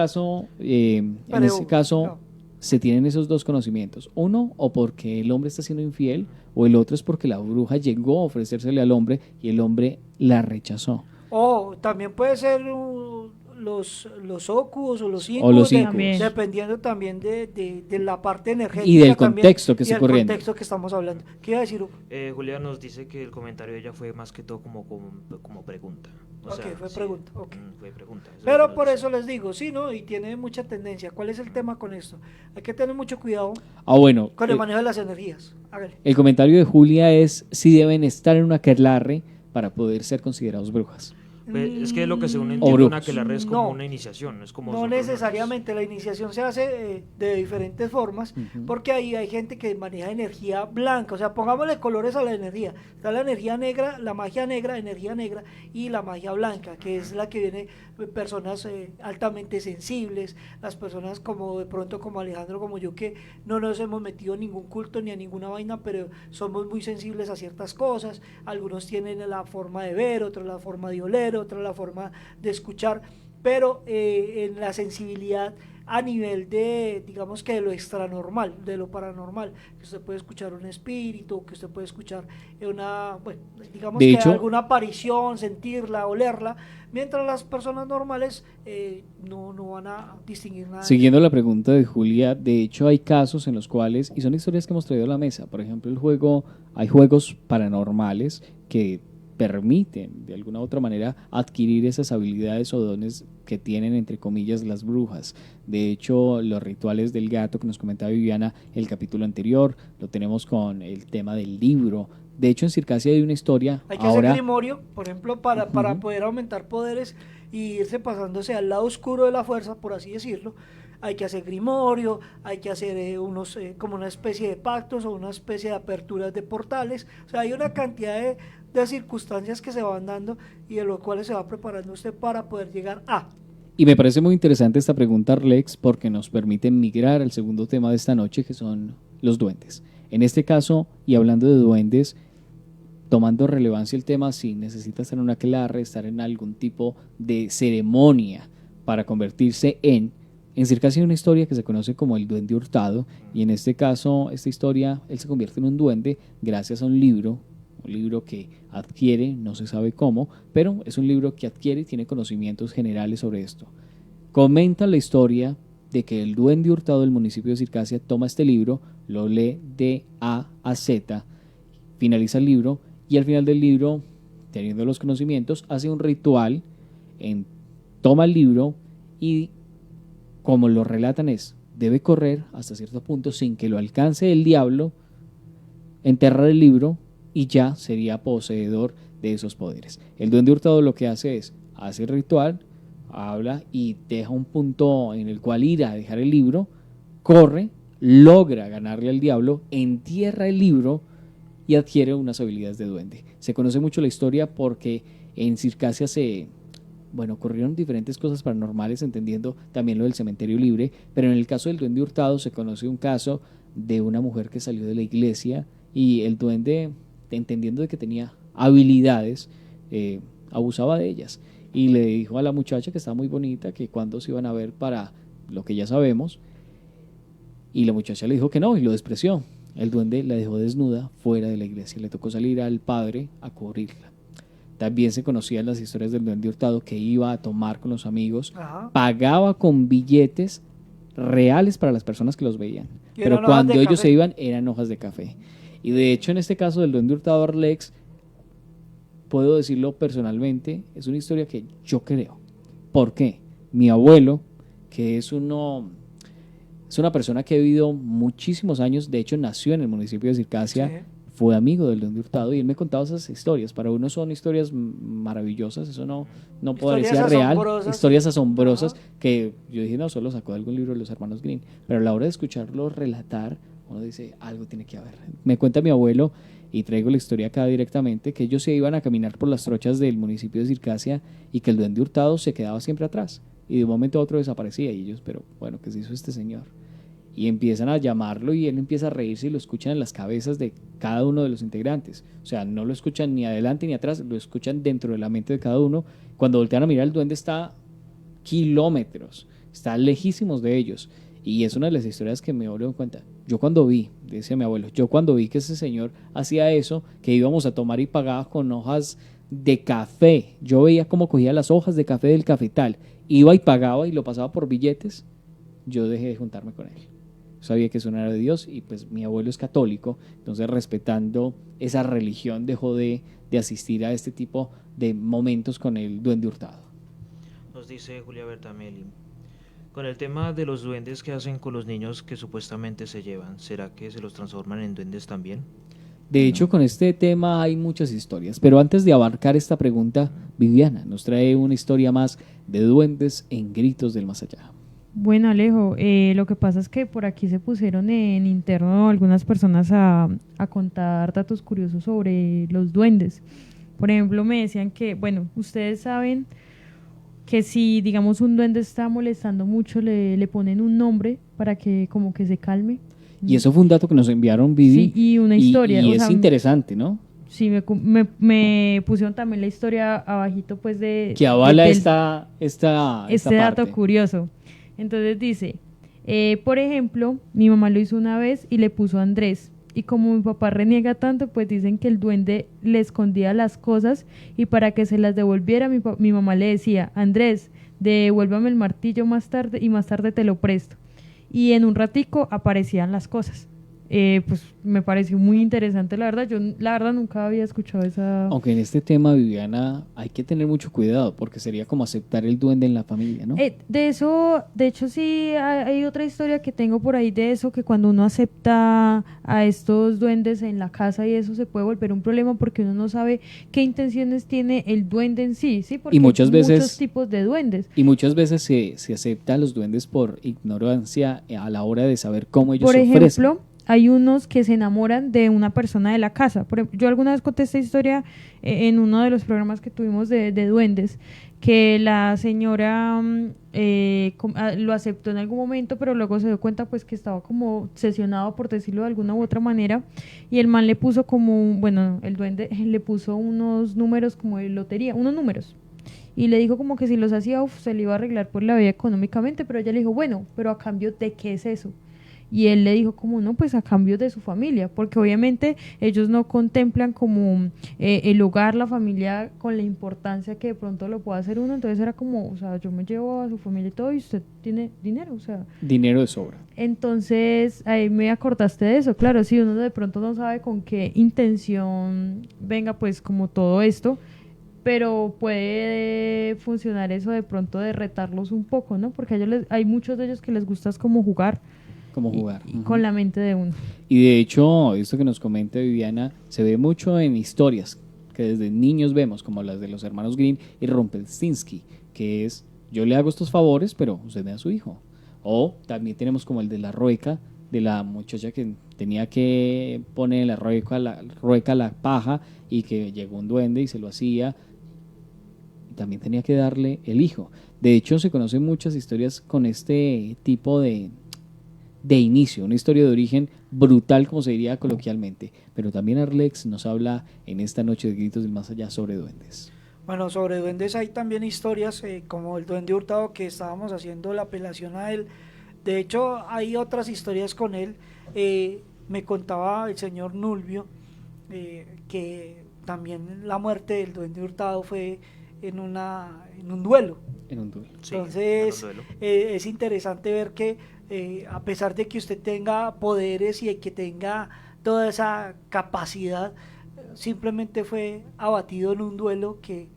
caso, se tienen esos 2 conocimientos. Uno, o porque el hombre está siendo infiel, o el otro es porque la bruja llegó a ofrecérsele al hombre y el hombre la rechazó. O también puede ser los óculos o los O los incubos, incubos. dependiendo también de la parte energética. Y del también, contexto que y esté del ocurriendo. contexto que estamos hablando. ¿Qué iba a decir, Hugo? Julián nos dice que el comentario de ella fue más que todo como pregunta. O Ok, sea, fue sí, pregunta. Ok. fue pregunta. Eso es lo Pero que por nos eso les digo, sí, ¿no? Y tiene mucha tendencia. ¿Cuál es el tema con esto? Hay que tener mucho cuidado Bueno, con el manejo de las energías. Hágale. el comentario de Julia es si deben estar en una aquelarre para poder ser considerados brujas. Pues, es que lo que según O entiendo una brujos. aquelarre es como No. una iniciación, no es como No nosotros necesariamente, la iniciación se hace de diferentes formas, porque ahí hay gente que maneja energía blanca, o sea, pongámosle colores a la energía. Está la energía negra, la magia negra, energía negra, y la magia blanca, que es la que viene de personas altamente sensibles, las personas como de pronto como Alejandro, como yo, que no nos hemos metido en ningún culto ni a ninguna vaina, pero somos muy sensibles a ciertas cosas. Algunos tienen la forma de ver, otros la forma de oler, otros la forma de escuchar, pero en la sensibilidad a nivel de, digamos que de lo extranormal, de lo paranormal, que usted puede escuchar un espíritu, que usted puede escuchar bueno, digamos De que hecho, alguna aparición, sentirla, olerla, mientras las personas normales no van a distinguir nada. Siguiendo la pregunta de Julia, de hecho hay casos en los cuales, y son historias que hemos traído a la mesa, por ejemplo hay juegos paranormales que permiten de alguna u otra manera adquirir esas habilidades o dones que tienen entre comillas las brujas. De hecho, los rituales del gato que nos comentaba Viviana el capítulo anterior, lo tenemos con el tema del libro. De hecho, en Circasia hay una historia Hay que ahora hacer grimorio, por ejemplo, para poder aumentar poderes y irse pasándose al lado oscuro de la fuerza, por así decirlo. Hay que hacer grimorio, hay que hacer como una especie de pactos o una especie de aperturas de portales. O sea, hay una cantidad de circunstancias que se van dando y de los cuales se va preparando usted para poder llegar a. Y me parece muy interesante esta pregunta, Arlex, porque nos permite migrar al segundo tema de esta noche, que son los duendes. En este caso, y hablando de duendes, tomando relevancia el tema, si necesita estar en una aquelarre, estar en algún tipo de ceremonia para convertirse en Circasia hay una historia que se conoce como el duende hurtado, y en este caso, esta historia, él se convierte en un duende gracias a un libro que adquiere, no se sabe cómo, pero es un libro que adquiere y tiene conocimientos generales sobre esto. Comenta la historia de que el duende hurtado del municipio de Circasia toma este libro, lo lee de A a Z, finaliza el libro y al final del libro, teniendo los conocimientos, hace un ritual, toma el libro y, como lo relatan, debe correr hasta cierto punto sin que lo alcance el diablo, enterrar el libro y ya sería poseedor de esos poderes. El duende hurtado lo que hace el ritual, habla y deja un punto en el cual ir a dejar el libro, corre, logra ganarle al diablo, entierra el libro y adquiere unas habilidades de duende. Se conoce mucho la historia porque en Circasia ocurrieron diferentes cosas paranormales, entendiendo también lo del cementerio libre, pero en el caso del duende hurtado se conoce un caso de una mujer que salió de la iglesia y el duende, entendiendo de que tenía habilidades, abusaba de ellas y le dijo a la muchacha que estaba muy bonita que cuando se iban a ver para lo que ya sabemos, y la muchacha le dijo que no y lo despreció. El duende la dejó desnuda fuera de la iglesia, le tocó salir al padre a cubrirla. También se conocían las historias del duende hurtado que iba a tomar con los amigos, pagaba con billetes reales para las personas que los veían, pero cuando ellos se iban eran hojas de café. Y de hecho, en este caso del duende hurtado, Arlex, puedo decirlo personalmente, es una historia que yo creo. ¿Por qué? Mi abuelo, que es una persona que ha vivido muchísimos años, de hecho nació en el municipio de Circasia, fue amigo del duende hurtado y él me contaba esas historias. Para uno son historias maravillosas, eso no parecía real, historias asombrosas que yo dije, no, solo sacó de algún libro de los hermanos Grimm, pero a la hora de escucharlo relatar, uno dice, algo tiene que haber. Me cuenta mi abuelo, y traigo la historia acá directamente, que ellos se iban a caminar por las trochas del municipio de Circasia y que el duende hurtado se quedaba siempre atrás y de un momento a otro desaparecía y ellos, pero bueno, ¿qué se hizo este señor? Y empiezan a llamarlo y él empieza a reírse y lo escuchan en las cabezas de cada uno de los integrantes. O sea, no lo escuchan ni adelante ni atrás, lo escuchan dentro de la mente de cada uno. Cuando voltean a mirar, el duende está kilómetros, está lejísimos de ellos. Y es una de las historias que me doy cuenta. Yo cuando vi, decía mi abuelo, yo cuando vi que ese señor hacía eso, que íbamos a tomar y pagaba con hojas de café. Yo veía cómo cogía las hojas de café del cafetal, iba y pagaba y lo pasaba por billetes. Yo dejé de juntarme con él. Sabía que eso no era de Dios y pues mi abuelo es católico, entonces respetando esa religión dejó de asistir a este tipo de momentos con el duende Hurtado. Nos dice Julia Bertameli, con el tema de los duendes que hacen con los niños que supuestamente se llevan, ¿será que se los transforman en duendes también? De hecho, con este tema hay muchas historias, pero antes de abarcar esta pregunta, Viviana nos trae una historia más de duendes en Gritos del Más Allá. Bueno, Alejo, lo que pasa es que por aquí se pusieron en interno algunas personas a contar datos curiosos sobre los duendes. Por ejemplo, me decían que, bueno, ustedes saben que si, digamos, un duende está molestando mucho, le ponen un nombre para que como que se calme. Y eso fue un dato que nos enviaron, Vivi. Sí, y una historia. Y o es sea, interesante, ¿no? Sí, me pusieron también la historia abajito, pues, de... Que avala del- esta este dato parte. curioso. Entonces dice, por ejemplo, mi mamá lo hizo una vez y le puso Andrés. Y como mi papá reniega tanto, pues dicen que el duende le escondía las cosas y para que se las devolviera, mi mamá le decía, Andrés, devuélvame el martillo más tarde y más tarde te lo presto. Y en un ratico aparecían las cosas. Pues me pareció muy interesante, la verdad. Yo la verdad nunca había escuchado esa... Aunque en este tema, Viviana, hay que tener mucho cuidado porque sería como aceptar el duende en la familia, ¿no? De eso, de hecho sí, hay otra historia que tengo por ahí de eso, que cuando uno acepta a estos duendes en la casa y eso se puede volver un problema porque uno no sabe qué intenciones tiene el duende en sí, ¿sí? Porque Y muchas hay veces- muchos tipos de duendes. Y muchas veces se acepta a los duendes por ignorancia a la hora de saber cómo ellos Por se ofrecen. ejemplo, hay unos que se enamoran de una persona de la casa. Yo alguna vez conté esta historia en uno de los programas que tuvimos de duendes, que la señora lo aceptó en algún momento, pero luego se dio cuenta pues que estaba como obsesionado, por decirlo de alguna u otra manera, y el man le puso el duende le puso unos números como de lotería, unos números. Y le dijo como que si los hacía, se le iba a arreglar por la vida económicamente, pero ella le dijo, bueno, pero a cambio de qué es eso. Y él le dijo como no, pues a cambio de su familia, porque obviamente ellos no contemplan como el hogar, la familia con la importancia que de pronto lo pueda hacer uno, entonces era como, o sea, yo me llevo a su familia y todo y usted tiene dinero, o sea. Dinero de sobra. Entonces ahí me acordaste de eso, claro, si uno de pronto no sabe con qué intención venga pues como todo esto, pero puede funcionar eso de pronto de retarlos un poco, ¿no? Porque a ellos hay muchos de ellos que les gusta es como jugar. Como jugar. Y con la mente de uno. Y de hecho, esto que nos comenta Viviana, se ve mucho en historias que desde niños vemos, como las de los hermanos Grimm y Rumpelstiltskin, que es, yo le hago estos favores, pero usted me da a su hijo. O también tenemos como el de la rueca, de la muchacha que tenía que poner en la rueca la paja y que llegó un duende y se lo hacía. Y también tenía que darle el hijo. De hecho, se conocen muchas historias con este tipo de inicio, una historia de origen brutal, como se diría coloquialmente. Pero también Arlex nos habla en esta noche de Gritos del Más Allá sobre duendes. Bueno, sobre duendes hay también historias como el duende Hurtado, que estábamos haciendo la apelación a él. De hecho, hay otras historias con él. Me contaba el señor Nulvio que también la muerte del duende Hurtado fue en un duelo. En un duelo. Sí, Entonces, en un duelo. es interesante ver que a pesar de que usted tenga poderes y que tenga toda esa capacidad, simplemente fue abatido en un duelo que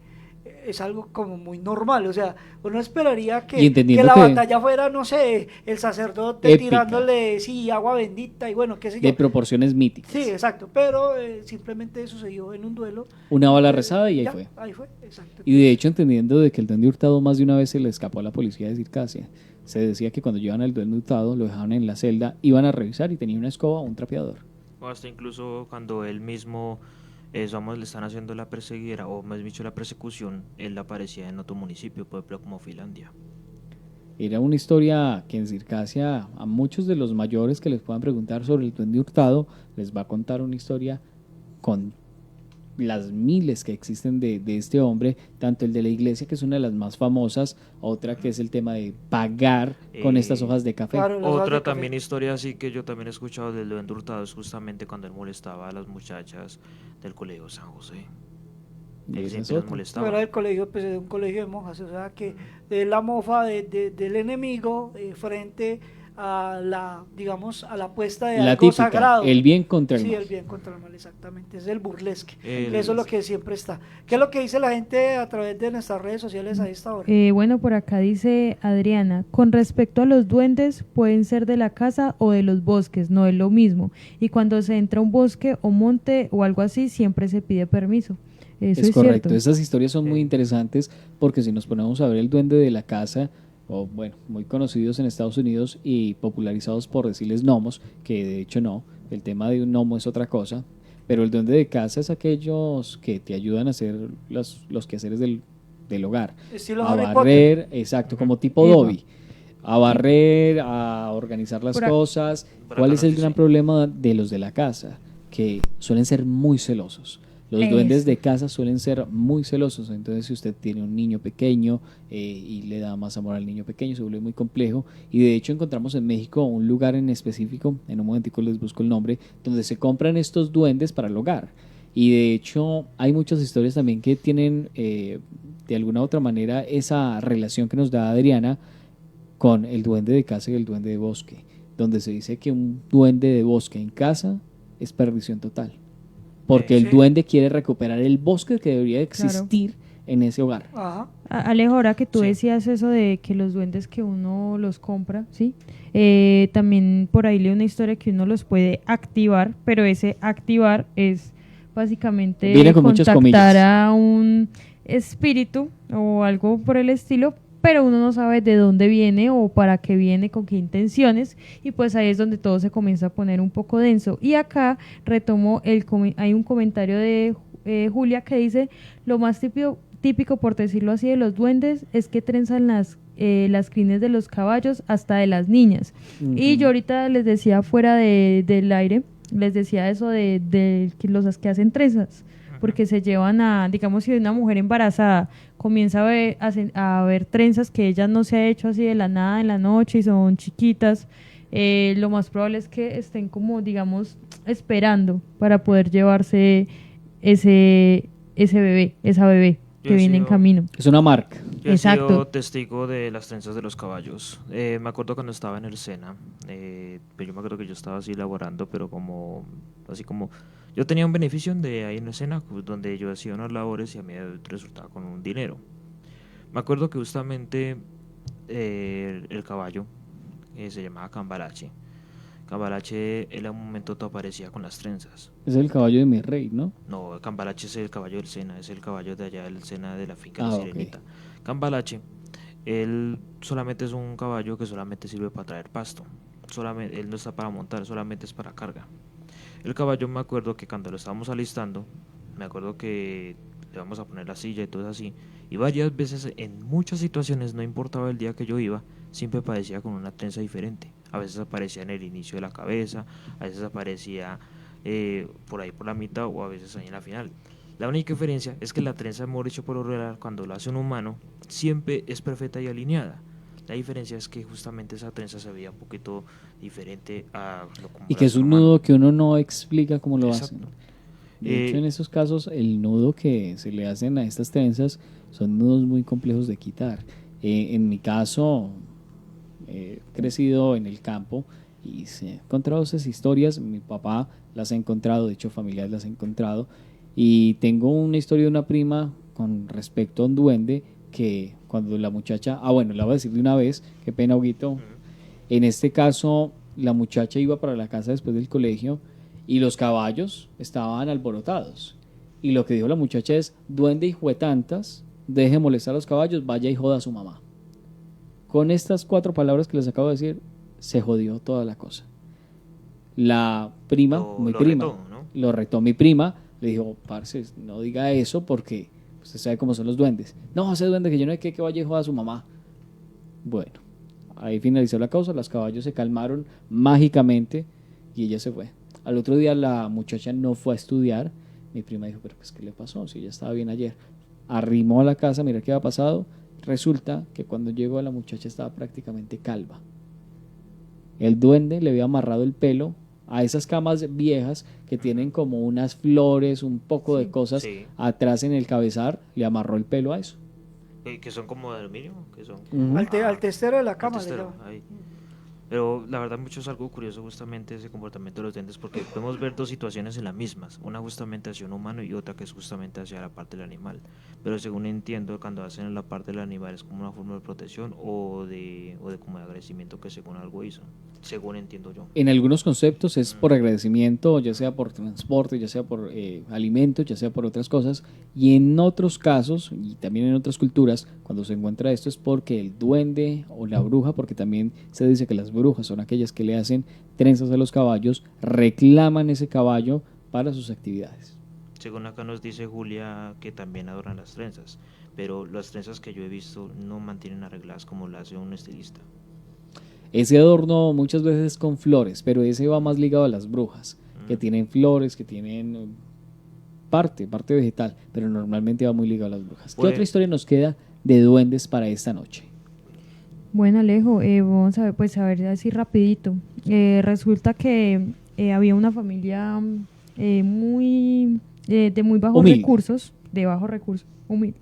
es algo como muy normal. O sea, uno esperaría Y entendiendo la que- batalla fuera, no sé, el sacerdote Épica. tirándole agua bendita y bueno, qué sé yo. De proporciones míticas. Sí, exacto, pero simplemente sucedió en un duelo. Una bala rezada y ahí Ya, fue. ahí fue, exacto. Y de hecho, entendiendo de que el duende Hurtado más de una vez se le escapó a la policía de Circasia. Se decía que cuando llevaban al duende Hurtado, lo dejaban en la celda, iban a revisar y tenía una escoba o un trapeador. O hasta incluso cuando él mismo, le están haciendo la perseguida, o más dicho la persecución, él aparecía en otro municipio, por ejemplo como Finlandia. Era una historia que en Circasia a muchos de los mayores que les puedan preguntar sobre el duende Hurtado, les va a contar una historia con las miles que existen de este hombre, tanto el de la iglesia, que es una de las más famosas, otra que es el tema de pagar con estas hojas de café. Claro, las hojas Otra de café. también historia así que yo también he escuchado del duende Hurtado es justamente cuando él molestaba a las muchachas del colegio San José. Él Esa es siempre nos otra. molestaba. Fuera del colegio, pues es un colegio de monjas, o sea que es la mofa del enemigo frente a la, digamos, a la puesta de La algo típica, sagrado. el bien contra el Sí, mal. el bien contra el mal, exactamente. Es el burlesque. El- Eso es lo que siempre está. ¿Qué es lo que dice la gente a través de nuestras redes sociales a esta hora? Bueno, por acá dice Adriana, con respecto a los duendes, pueden ser de la casa o de los bosques, no es lo mismo. Y cuando se entra a un bosque o monte o algo así, siempre se pide permiso. Eso es correcto. cierto. Esas historias son muy interesantes porque si nos ponemos a ver el duende de la casa, o bueno, muy conocidos en Estados Unidos y popularizados por decirles gnomos, que de hecho no, el tema de un gnomo es otra cosa, pero el duende de casa es aquellos que te ayudan a hacer los quehaceres del hogar. Estilo A Harry barrer, Potter. exacto, como tipo Epa. Dobby. A barrer, a organizar las Por ac- cosas. Por ¿Cuál acá es nos el gran dice. problema de los de la casa? Que suelen ser muy celosos. Los duendes Eso. de casa suelen ser muy celosos, entonces si usted tiene un niño pequeño y le da más amor al niño pequeño, se vuelve muy complejo. Y de hecho encontramos en México un lugar en específico, en un momentico les busco el nombre, donde se compran estos duendes para el hogar. Y de hecho hay muchas historias también que tienen de alguna u otra manera esa relación que nos da Adriana con el duende de casa y el duende de bosque, donde se dice que un duende de bosque en casa es perdición total. Porque el Sí. duende quiere recuperar el bosque que debería existir en ese hogar. Ajá. Alejo, ahora que tú Sí. decías eso de que los duendes que uno los compra, ¿sí? También por ahí leí una historia que uno los puede activar, pero ese activar es básicamente Viene con muchas contactar comillas. a un espíritu o algo por el estilo, pero uno no sabe de dónde viene o para qué viene, con qué intenciones, y pues ahí es donde todo se comienza a poner un poco denso. Y acá retomo hay un comentario de Julia que dice, lo más típico, por decirlo así, de los duendes es que trenzan las crines de los caballos hasta de las niñas. Y yo ahorita les decía fuera del aire, les decía eso de que los que hacen trenzas, porque se llevan a, digamos, si una mujer embarazada comienza a ver trenzas que ella no se ha hecho así de la nada en la noche y son chiquitas, lo más probable es que estén como, digamos, esperando para poder llevarse ese bebé, esa bebé Yo que he viene en sido- camino. Es una marca. Yo he Exacto. sido testigo de las trenzas de los caballos. Me acuerdo cuando estaba en el SENA, pues yo me acuerdo que yo estaba así laborando, pero así como, yo tenía un beneficio de ahí en el SENA, pues, donde yo hacía unas labores y a mí resultaba con un dinero. Me acuerdo que justamente el caballo se llamaba Cambalache. Cambalache, él a un momento te aparecía con las trenzas. Es el caballo de mi rey, ¿no? No, Cambalache es el caballo del Sena, es el caballo de allá del Sena de la finca Ah, La ok. Sirenita. Cambalache, él solamente es un caballo que solamente sirve para traer pasto. Solamente, él no está para montar, solamente es para carga. El caballo, me acuerdo que cuando lo estábamos alistando, me acuerdo que le vamos a poner la silla y todo así. Y varias veces, en muchas situaciones, no importaba el día que yo iba, siempre aparecía con una trenza diferente. A veces aparecía en el inicio de la cabeza, a veces aparecía por ahí por la mitad o a veces ahí en la final. La única diferencia es que la trenza, hemos dicho por lo regular, cuando lo hace un humano, siempre es perfecta y alineada. La diferencia es que justamente esa trenza se veía un poquito diferente a lo como Y lo que hace es un humano. nudo que uno no explica cómo lo Exacto. hacen. De hecho, Eh, en esos casos, el nudo que se le hacen a estas trenzas son nudos muy complejos de quitar. En mi caso, he crecido en el campo y se he encontrado esas historias. Mi papá las ha encontrado, de hecho, familiares las ha encontrado. Y tengo una historia de una prima con respecto a un duende que cuando la muchacha, bueno, la voy a decir de una vez, qué pena, Huguito. En este caso, la muchacha iba para la casa después del colegio y los caballos estaban alborotados. Y lo que dijo la muchacha es, duende hijo de tantas, deje molestar a los caballos, vaya y joda a su mamá. Con estas 4 palabras que les acabo de decir, se jodió toda la cosa. La prima, mi Lo prima, retó, ¿no? lo retó mi prima, le dijo, parce, no diga eso porque usted sabe cómo son los duendes. No, ese duende que yo no sé qué, que vaya y joda a su mamá. Bueno, ahí finalizó la causa, los caballos se calmaron mágicamente y ella se fue. Al otro día la muchacha no fue a estudiar. Mi prima dijo, pero pues ¿qué le pasó? Si ella estaba bien ayer. Arrimó a la casa, mira qué había pasado. Resulta que cuando llegó la muchacha estaba prácticamente calva. El duende le había amarrado el pelo a esas camas viejas que tienen como unas flores, un poco de cosas Sí. atrás en el cabezal, le amarró el pelo a eso. Que son como de aluminio, que son Ujú. Al testero de la cama. al le testero, llaman. ahí. Pero la verdad mucho es algo curioso justamente ese comportamiento de los duendes, porque podemos ver dos situaciones en las mismas, una justamente hacia un humano y otra que es justamente hacia la parte del animal. Pero según entiendo, cuando hacen en la parte del animal es como una forma de protección o de como de agradecimiento que según algo hizo, según entiendo yo. En algunos conceptos es por agradecimiento, ya sea por transporte, ya sea por alimentos, ya sea por otras cosas, y en otros casos, y también en otras culturas, cuando se encuentra esto es porque el duende o la bruja, porque también se dice que las brujas son aquellas que le hacen trenzas a los caballos, reclaman ese caballo para sus actividades. Según acá nos dice Julia que también adoran las trenzas, pero las trenzas que yo he visto no mantienen arregladas como lo hace un estilista. Ese adorno muchas veces con flores, pero ese va más ligado a las brujas, que tienen flores, que tienen parte vegetal, pero normalmente va muy ligado a las brujas. ¿Qué Pues- otra historia nos queda de duendes para esta noche? Bueno, Alejo, vamos a ver, pues a ver así rapidito. Resulta que había una familia muy de muy bajos Humilde. recursos, humilde.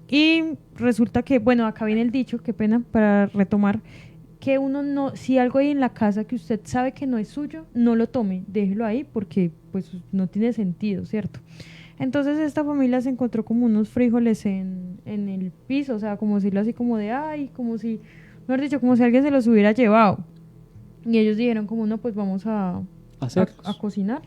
Y resulta que, bueno, acá viene el dicho, qué pena, para retomar, que uno no, si algo hay en la casa que usted sabe que no es suyo, no lo tome, déjelo ahí porque pues no tiene sentido, ¿cierto? Entonces esta familia se encontró como unos frijoles en el piso, o sea, como decirlo así como de, ay, como si, mejor dicho, como si alguien se los hubiera llevado. Y ellos dijeron como, no, pues vamos a cocinar.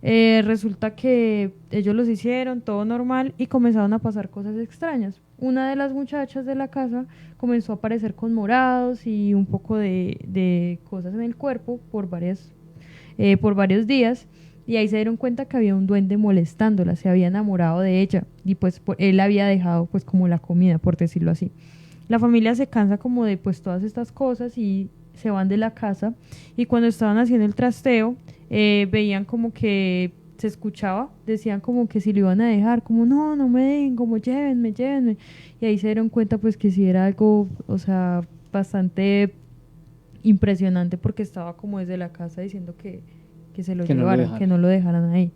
Resulta que ellos los hicieron, todo normal, y comenzaron a pasar cosas extrañas. Una de las muchachas de la casa comenzó a aparecer con morados y un poco de cosas en el cuerpo por varios días, y ahí se dieron cuenta que había un duende molestándola, se había enamorado de ella, y pues él había dejado pues como la comida, por decirlo así. La familia se cansa como de pues todas estas cosas y se van de la casa, y cuando estaban haciendo el trasteo, veían como que se escuchaba, decían como que si lo iban a dejar, como no me dejen, como llévenme, y ahí se dieron cuenta pues que sí era algo, o sea, bastante impresionante, porque estaba como desde la casa diciendo que se lo Que no lo llevaran, dejaran. que no lo dejaran ahí.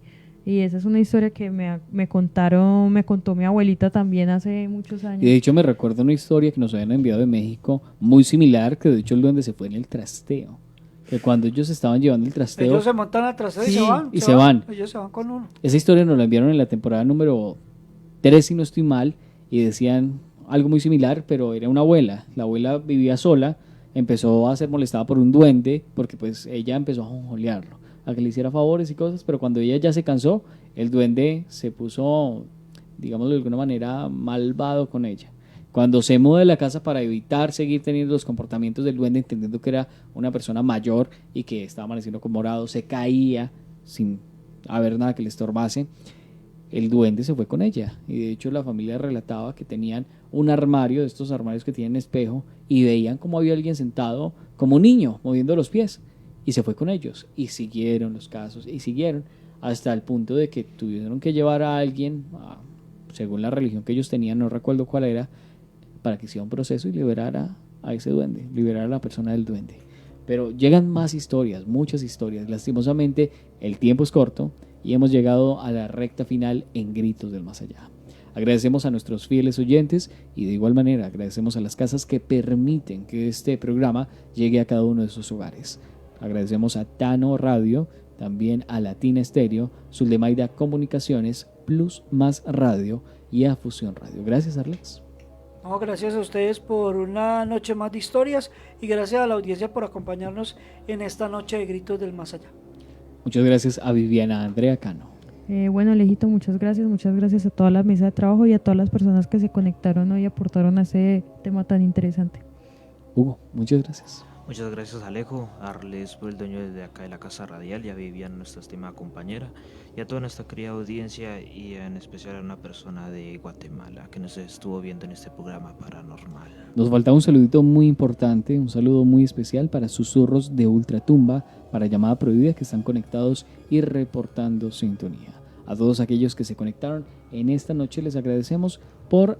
Y esa es una historia que me contó mi abuelita también hace muchos años. Y de hecho me recuerdo una historia que nos habían enviado de México, muy similar, que de hecho el duende se fue en el trasteo. Que cuando ellos estaban llevando el trasteo, Ellos se montan atrás y Sí, se van. y se van. Ellos se van con uno. esa historia nos la enviaron en la temporada número 3, si no estoy mal, y decían algo muy similar, pero era una abuela. La abuela vivía sola, empezó a ser molestada por un duende, porque pues ella empezó a jonjolearlo, a que le hiciera favores y cosas, pero cuando ella ya se cansó, el duende se puso, digámoslo de alguna manera, malvado con ella. Cuando se muda de la casa para evitar seguir teniendo los comportamientos del duende, entendiendo que era una persona mayor y que estaba amaneciendo con morado, se caía sin haber nada que le estorbase, el duende se fue con ella. Y de hecho la familia relataba que tenían un armario, de estos armarios que tienen espejo, y veían como había alguien sentado como un niño, moviendo los pies, y se fue con ellos. Y siguieron los casos, y siguieron, hasta el punto de que tuvieron que llevar a alguien, según la religión que ellos tenían, no recuerdo cuál era, para que hiciera un proceso y liberara a ese duende, liberara a la persona del duende. Pero llegan más historias, muchas historias. Lastimosamente el tiempo es corto y hemos llegado a la recta final en Gritos del Más Allá. Agradecemos a nuestros fieles oyentes y de igual manera agradecemos a las casas que permiten que este programa llegue a cada uno de sus hogares. Agradecemos a Tano Radio, también a Latina Estéreo, Zuldemaida Comunicaciones, Plus Más Radio y a Fusión Radio. Gracias, Arlex. No, gracias a ustedes por una noche más de historias y gracias a la audiencia por acompañarnos en esta noche de Gritos del Más Allá. Muchas gracias a Viviana Andrea Cano. Bueno, Alejito, muchas gracias a toda la mesa de trabajo y a todas las personas que se conectaron hoy y aportaron a ese tema tan interesante. Hugo, muchas gracias. Muchas gracias Alejo, a Arles por el dueño desde acá de la Casa Radial, y a Viviana, nuestra estimada compañera, y a toda nuestra querida audiencia, y en especial a una persona de Guatemala que nos estuvo viendo en este programa paranormal. Nos falta un saludito muy importante, un saludo muy especial para Susurros de Ultratumba, para Llamada Prohibida, que están conectados y reportando sintonía. A todos aquellos que se conectaron en esta noche les agradecemos por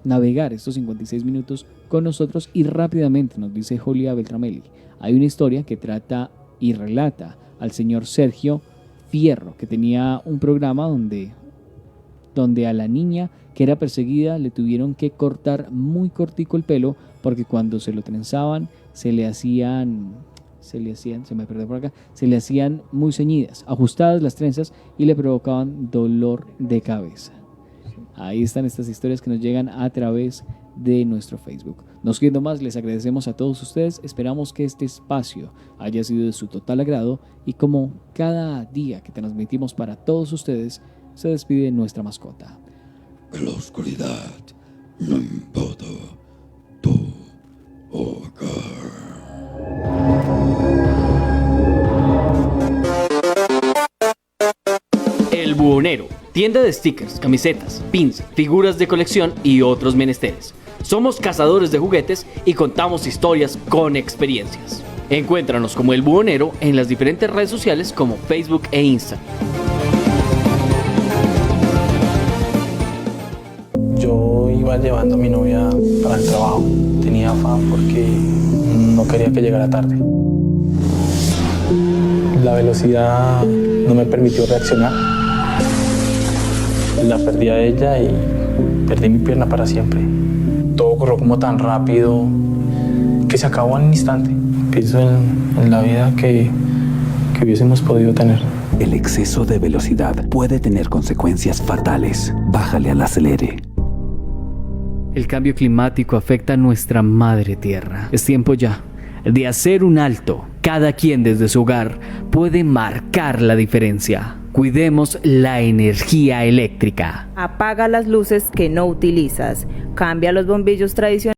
navegar estos 56 minutos con nosotros, y rápidamente nos dice Julia Beltramelli, hay una historia que trata y relata al señor Sergio Fierro, que tenía un programa donde a la niña que era perseguida le tuvieron que cortar muy cortico el pelo, porque cuando se lo trenzaban se le hacían muy ceñidas, ajustadas las trenzas, y le provocaban dolor de cabeza. Ahí están estas historias que nos llegan a través de nuestro Facebook. No siendo más, les agradecemos a todos ustedes. Esperamos que este espacio haya sido de su total agrado, y como cada día que transmitimos para todos ustedes, se despide nuestra mascota. En la oscuridad no importa tú o acá. El Buhonero, tienda de stickers, camisetas, pins, figuras de colección y otros menesteres. Somos cazadores de juguetes y contamos historias con experiencias. Encuéntranos como El Buhonero en las diferentes redes sociales como Facebook e Instagram. Yo iba llevando a mi novia para el trabajo. Tenía afán porque no quería que llegara tarde. La velocidad no me permitió reaccionar. La perdí a ella y perdí mi pierna para siempre. Todo ocurrió como tan rápido que se acabó en un instante. Pienso en la vida que hubiésemos podido tener. El exceso de velocidad puede tener consecuencias fatales. Bájale al acelere. El cambio climático afecta a nuestra madre tierra. Es tiempo ya de hacer un alto. Cada quien desde su hogar puede marcar la diferencia. Cuidemos la energía eléctrica. Apaga las luces que no utilizas. Cambia los bombillos tradicionales